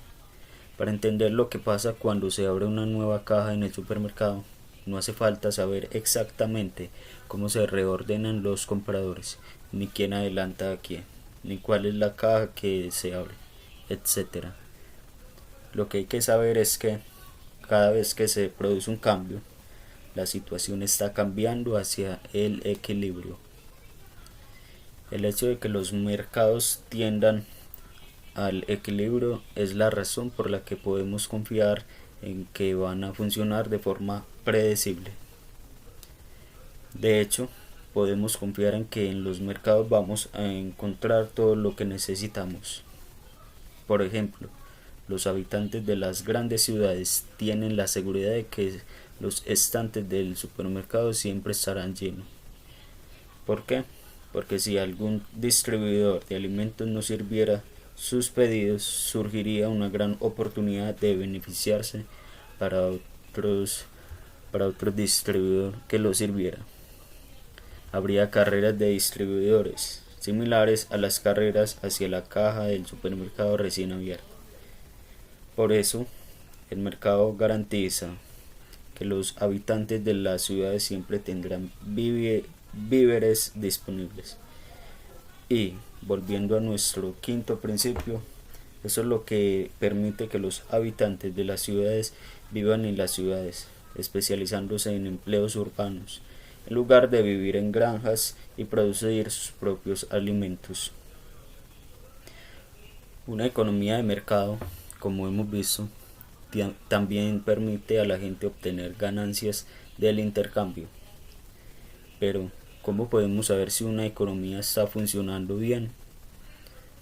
Para entender lo que pasa cuando se abre una nueva caja en el supermercado, no hace falta saber exactamente cómo se reordenan los compradores, ni quién adelanta a quién, ni cuál es la caja que se abre, etc. Lo que hay que saber es que cada vez que se produce un cambio, la situación está cambiando hacia el equilibrio. El hecho de que los mercados tiendan al equilibrio es la razón por la que podemos confiar en que van a funcionar de forma predecible. De hecho, podemos confiar en que en los mercados vamos a encontrar todo lo que necesitamos. Por ejemplo, los habitantes de las grandes ciudades tienen la seguridad de que los estantes del supermercado siempre estarán llenos. ¿Por qué? Porque si algún distribuidor de alimentos no sirviera sus pedidos, surgiría una gran oportunidad de beneficiarse para otros, para otro distribuidor que lo sirviera. Habría carreras de distribuidores, similares a las carreras hacia la caja del supermercado recién abierto. Por eso, el mercado garantiza que los habitantes de las ciudades siempre tendrán víveres disponibles. Y, volviendo a nuestro quinto principio, eso es lo que permite que los habitantes de las ciudades vivan en las ciudades, especializándose en empleos urbanos, en lugar de vivir en granjas y producir sus propios alimentos. Una economía de mercado, como hemos visto, también permite a la gente obtener ganancias del intercambio. Pero, ¿cómo podemos saber si una economía está funcionando bien?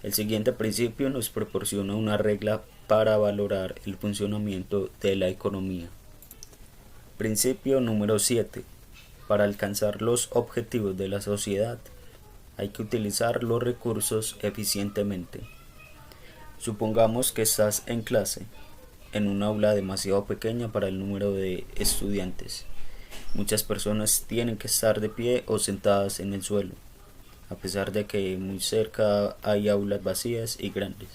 El siguiente principio nos proporciona una regla para valorar el funcionamiento de la economía. Principio número 7. Para alcanzar los objetivos de la sociedad, hay que utilizar los recursos eficientemente. Supongamos que estás en clase, en un aula demasiado pequeña para el número de estudiantes. Muchas personas tienen que estar de pie o sentadas en el suelo, a pesar de que muy cerca hay aulas vacías y grandes.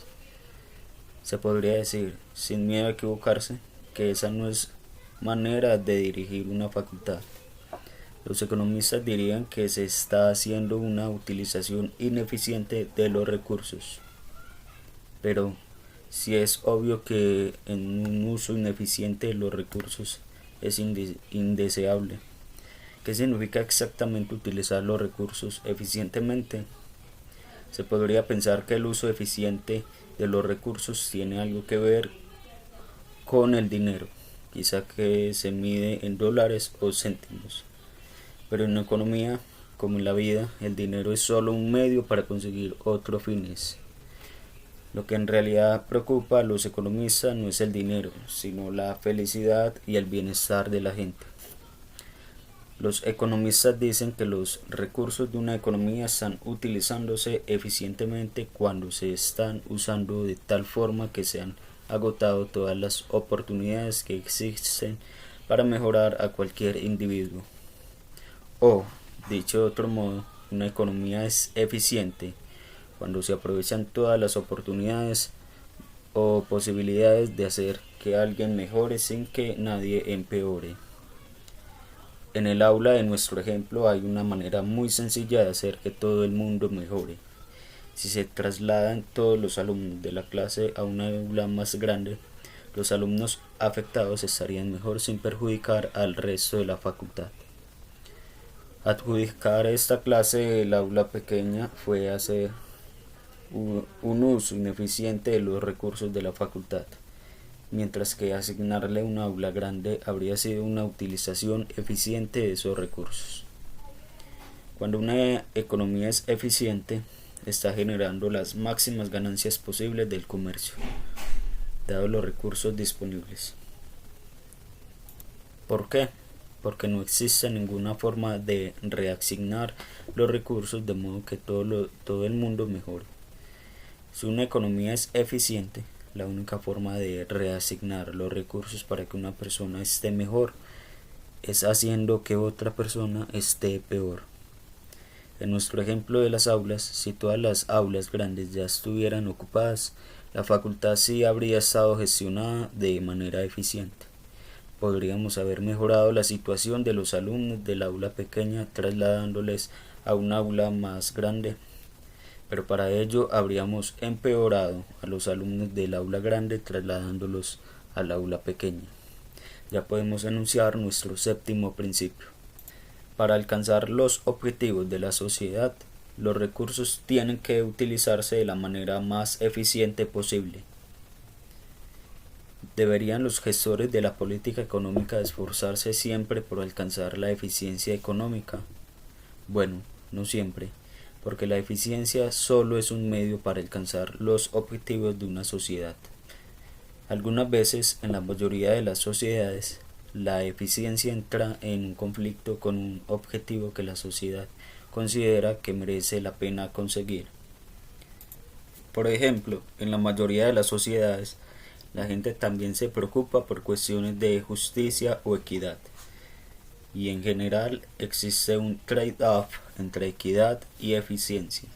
Se podría decir, sin miedo a equivocarse, que esa no es manera de dirigir una facultad. Los economistas dirían que se está haciendo una utilización ineficiente de los recursos. Pero, si es obvio que en un uso ineficiente de los recursos es indeseable. ¿Qué significa exactamente utilizar los recursos eficientemente? Se podría pensar que el uso eficiente de los recursos tiene algo que ver con el dinero, quizá que se mide en dólares o céntimos. Pero en la economía, como en la vida, el dinero es solo un medio para conseguir otros fines. Lo que en realidad preocupa a los economistas no es el dinero, sino la felicidad y el bienestar de la gente. Los economistas dicen que los recursos de una economía están utilizándose eficientemente cuando se están usando de tal forma que se han agotado todas las oportunidades que existen para mejorar a cualquier individuo. O, dicho de otro modo, una economía es eficiente cuando se aprovechan todas las oportunidades o posibilidades de hacer que alguien mejore sin que nadie empeore. En el aula de nuestro ejemplo hay una manera muy sencilla de hacer que todo el mundo mejore. Si se trasladan todos los alumnos de la clase a una aula más grande, los alumnos afectados estarían mejor sin perjudicar al resto de la facultad. Adjudicar esta clase del aula pequeña fue hacer un uso ineficiente de los recursos de la facultad, mientras que asignarle una aula grande habría sido una utilización eficiente de esos recursos. Cuando una economía es eficiente, está generando las máximas ganancias posibles del comercio, dados los recursos disponibles. ¿Por qué? Porque no existe ninguna forma de reasignar los recursos de modo que todo el mundo mejore. Si una economía es eficiente, la única forma de reasignar los recursos para que una persona esté mejor es haciendo que otra persona esté peor. En nuestro ejemplo de las aulas, si todas las aulas grandes ya estuvieran ocupadas, la facultad sí habría estado gestionada de manera eficiente. Podríamos haber mejorado la situación de los alumnos del aula pequeña trasladándoles a un aula más grande, pero para ello habríamos empeorado a los alumnos del aula grande trasladándolos al aula pequeña. Ya podemos enunciar nuestro séptimo principio. Para alcanzar los objetivos de la sociedad Los recursos tienen que utilizarse de la manera más eficiente posible. ¿Deberían los gestores de la política económica esforzarse siempre por alcanzar la eficiencia económica? Bueno, no siempre, porque la eficiencia solo es un medio para alcanzar los objetivos de una sociedad. Algunas veces, en la mayoría de las sociedades, la eficiencia entra en un conflicto con un objetivo que la sociedad considera que merece la pena conseguir. Por ejemplo, en la mayoría de las sociedades, la gente también se preocupa por cuestiones de justicia o equidad, y en general existe un trade-off entre equidad y eficiencia.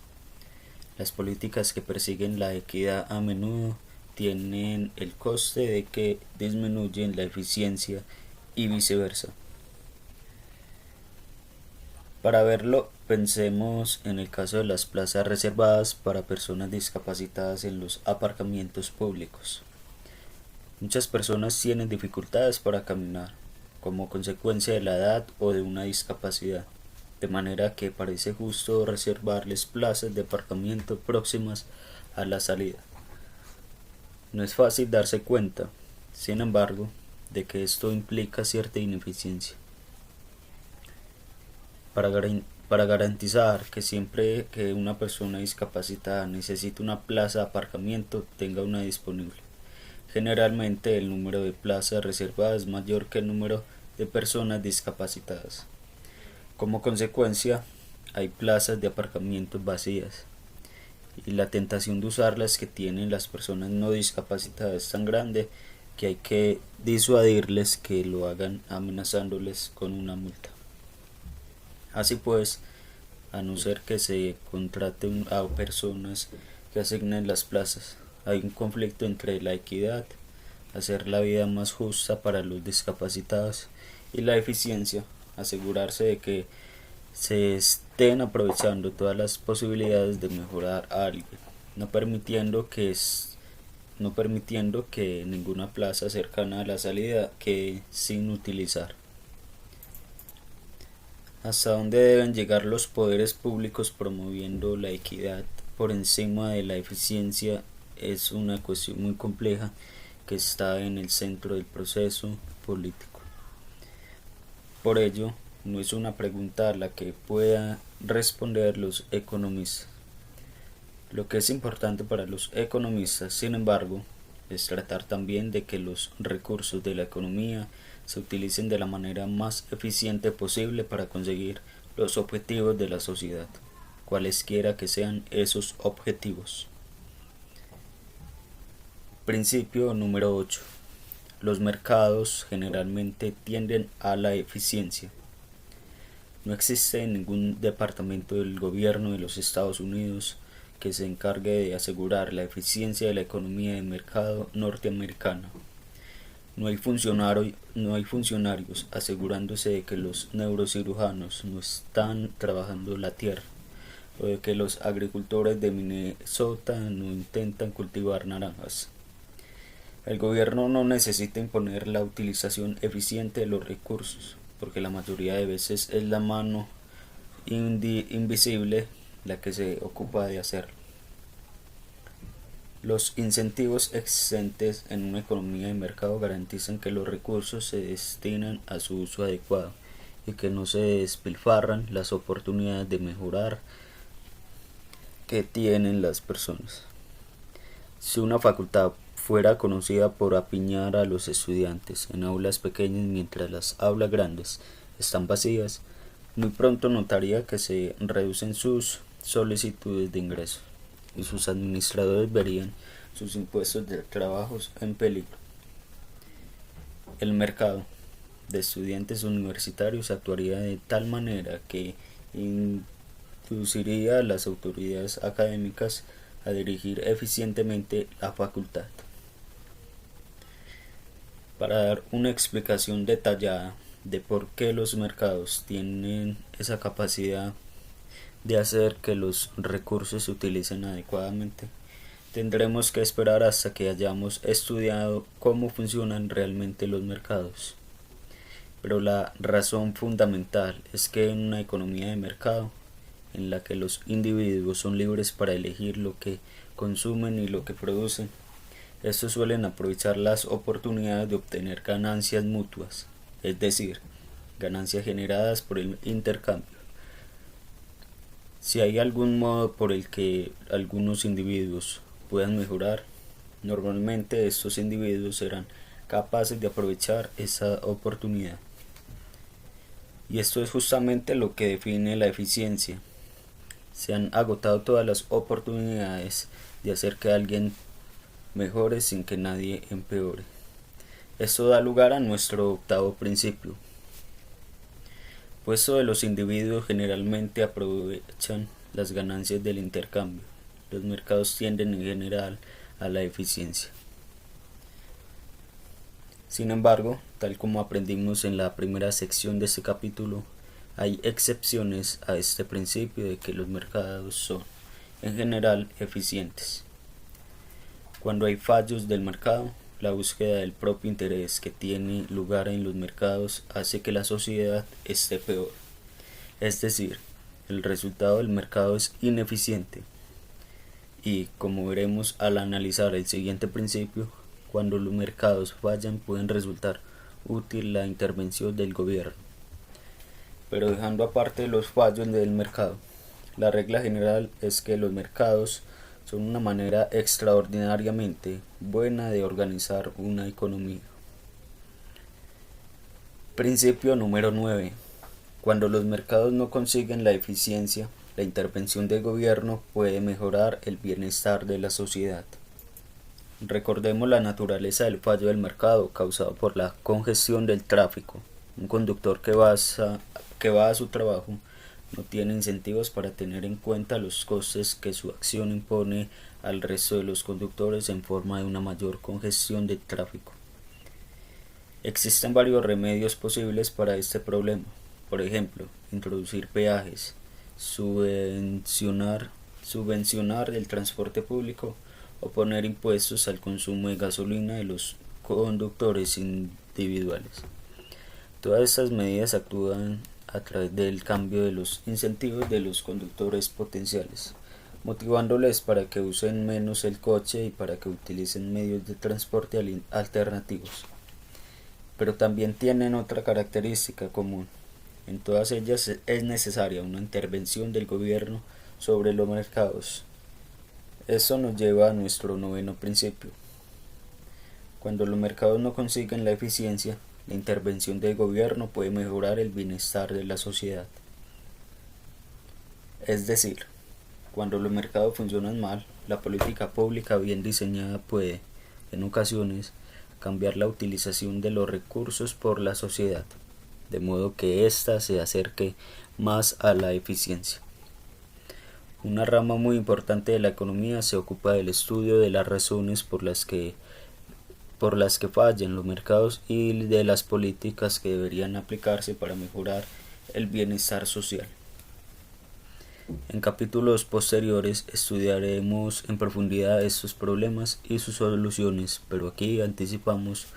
Las políticas que persiguen la equidad a menudo tienen el coste de que disminuyen la eficiencia y viceversa. Para verlo, pensemos en el caso de las plazas reservadas para personas discapacitadas en los aparcamientos públicos. Muchas personas tienen dificultades para caminar, como consecuencia de la edad o de una discapacidad, de manera que parece justo reservarles plazas de aparcamiento próximas a la salida. No es fácil darse cuenta, sin embargo, de que esto implica cierta ineficiencia. Para garantizar que siempre que una persona discapacitada necesite una plaza de aparcamiento tenga una disponible. Generalmente el número de plazas reservadas es mayor que el número de personas discapacitadas. Como consecuencia, hay plazas de aparcamiento vacías, y la tentación de usarlas que tienen las personas no discapacitadas es tan grande que hay que disuadirles que lo hagan amenazándoles con una multa. Así pues, a no ser que se contrate a personas que asignen las plazas, hay un conflicto entre la equidad, hacer la vida más justa para los discapacitados, y la eficiencia, asegurarse de que se estén aprovechando todas las posibilidades de mejorar a alguien, no permitiendo que ninguna plaza cercana a la salida quede sin utilizar. ¿Hasta dónde deben llegar los poderes públicos promoviendo la equidad por encima de la eficiencia? Es una cuestión muy compleja que está en el centro del proceso político. Por ello, no es una pregunta a la que puedan responder los economistas. Lo que es importante para los economistas, sin embargo, es tratar también de que los recursos de la economía se utilicen de la manera más eficiente posible para conseguir los objetivos de la sociedad, cualesquiera que sean esos objetivos. Principio número 8. Los mercados generalmente tienden a la eficiencia. No existe ningún departamento del gobierno de los Estados Unidos que se encargue de asegurar la eficiencia de la economía de mercado norteamericana. No hay funcionarios asegurándose de que los neurocirujanos no están trabajando la tierra, o de que los agricultores de Minnesota no intentan cultivar naranjas. El gobierno no necesita imponer la utilización eficiente de los recursos, porque la mayoría de veces es la mano invisible la que se ocupa de hacerlo. Los incentivos existentes en una economía de mercado garantizan que los recursos se destinan a su uso adecuado y que no se despilfarran las oportunidades de mejorar que tienen las personas. Si una facultad fuera conocida por apiñar a los estudiantes en aulas pequeñas mientras las aulas grandes están vacías, muy pronto notaría que se reducen sus solicitudes de ingreso y sus administradores verían sus impuestos de trabajos en peligro. El mercado de estudiantes universitarios actuaría de tal manera que induciría a las autoridades académicas a dirigir eficientemente la facultad. Para dar una explicación detallada de por qué los mercados tienen esa capacidad de hacer que los recursos se utilicen adecuadamente, tendremos que esperar hasta que hayamos estudiado cómo funcionan realmente los mercados. Pero la razón fundamental es que en una economía de mercado, en la que los individuos son libres para elegir lo que consumen y lo que producen, estos suelen aprovechar las oportunidades de obtener ganancias mutuas, es decir, ganancias generadas por el intercambio. Si hay algún modo por el que algunos individuos puedan mejorar, normalmente estos individuos serán capaces de aprovechar esa oportunidad. Y esto es justamente lo que define la eficiencia. Se han agotado todas las oportunidades de hacer que alguien mejore sin que nadie empeore. Esto da lugar a nuestro octavo principio. Puesto de los individuos generalmente aprovechan las ganancias del intercambio. Los mercados tienden en general a la eficiencia. Sin embargo, tal como aprendimos en la primera sección de este capítulo, hay excepciones a este principio de que los mercados son, en general, eficientes. Cuando hay fallos del mercado, la búsqueda del propio interés que tiene lugar en los mercados hace que la sociedad esté peor. Es decir, el resultado del mercado es ineficiente. Y, como veremos al analizar el siguiente principio, cuando los mercados fallan pueden resultar útil la intervención del gobierno. Pero dejando aparte los fallos del mercado, la regla general es que los mercados son una manera extraordinariamente buena de organizar una economía. Principio número 9. Cuando los mercados no consiguen la eficiencia, la intervención del gobierno puede mejorar el bienestar de la sociedad. Recordemos la naturaleza del fallo del mercado causado por la congestión del tráfico. Un conductor que va a su trabajo no tiene incentivos para tener en cuenta los costes que su acción impone al resto de los conductores en forma de una mayor congestión de tráfico. Existen varios remedios posibles para este problema. Por ejemplo, introducir peajes, subvencionar el transporte público o poner impuestos al consumo de gasolina de los conductores individuales. Todas estas medidas actúan a través del cambio de los incentivos de los conductores potenciales, motivándoles para que usen menos el coche y para que utilicen medios de transporte alternativos. Pero también tienen otra característica común. En todas ellas es necesaria una intervención del gobierno sobre los mercados. Eso nos lleva a nuestro noveno principio. Cuando los mercados no consiguen la eficiencia, la intervención del gobierno puede mejorar el bienestar de la sociedad. Es decir, cuando los mercados funcionan mal, la política pública bien diseñada puede, en ocasiones, cambiar la utilización de los recursos por la sociedad, de modo que ésta se acerque más a la eficiencia. Una rama muy importante de la economía se ocupa del estudio de las razones por las que fallan los mercados y de las políticas que deberían aplicarse para mejorar el bienestar social. En capítulos posteriores estudiaremos en profundidad estos problemas y sus soluciones, pero aquí anticipamos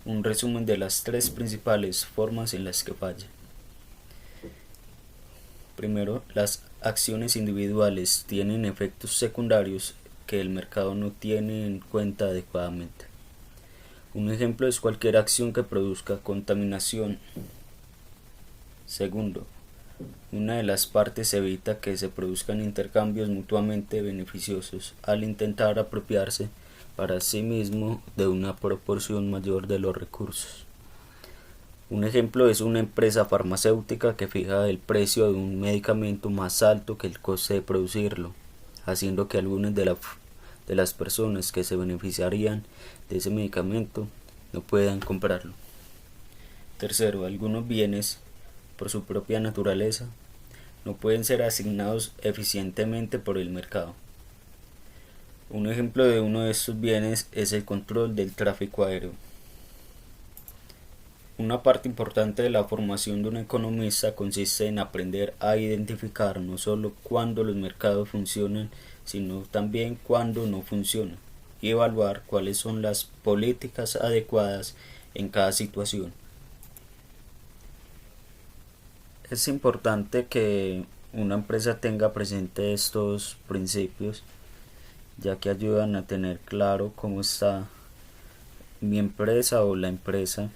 un resumen de las tres principales formas en las que fallan. Primero, las acciones individuales tienen efectos secundarios que el mercado no tiene en cuenta adecuadamente. Un ejemplo es cualquier acción que produzca contaminación. Segundo, una de las partes evita que se produzcan intercambios mutuamente beneficiosos al intentar apropiarse para sí mismo de una proporción mayor de los recursos. Un ejemplo es una empresa farmacéutica que fija el precio de un medicamento más alto que el coste de producirlo, haciendo que algunas de las personas que se beneficiarían de ese medicamento no puedan comprarlo. Tercero, algunos bienes, por su propia naturaleza, no pueden ser asignados eficientemente por el mercado. Un ejemplo de uno de estos bienes es el control del tráfico aéreo. Una parte importante de la formación de un economista consiste en aprender a identificar no solo cuándo los mercados funcionan, sino también cuándo no funcionan, y evaluar cuáles son las políticas adecuadas en cada situación. Es importante que una empresa tenga presente estos principios, ya que ayudan a tener claro cómo está mi empresa o la empresa,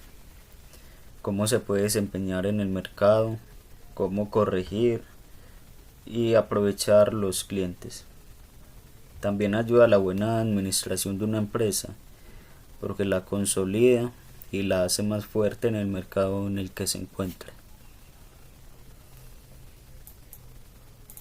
cómo se puede desempeñar en el mercado, cómo corregir y aprovechar los clientes. También ayuda a la buena administración de una empresa, porque la consolida y la hace más fuerte en el mercado en el que se encuentra.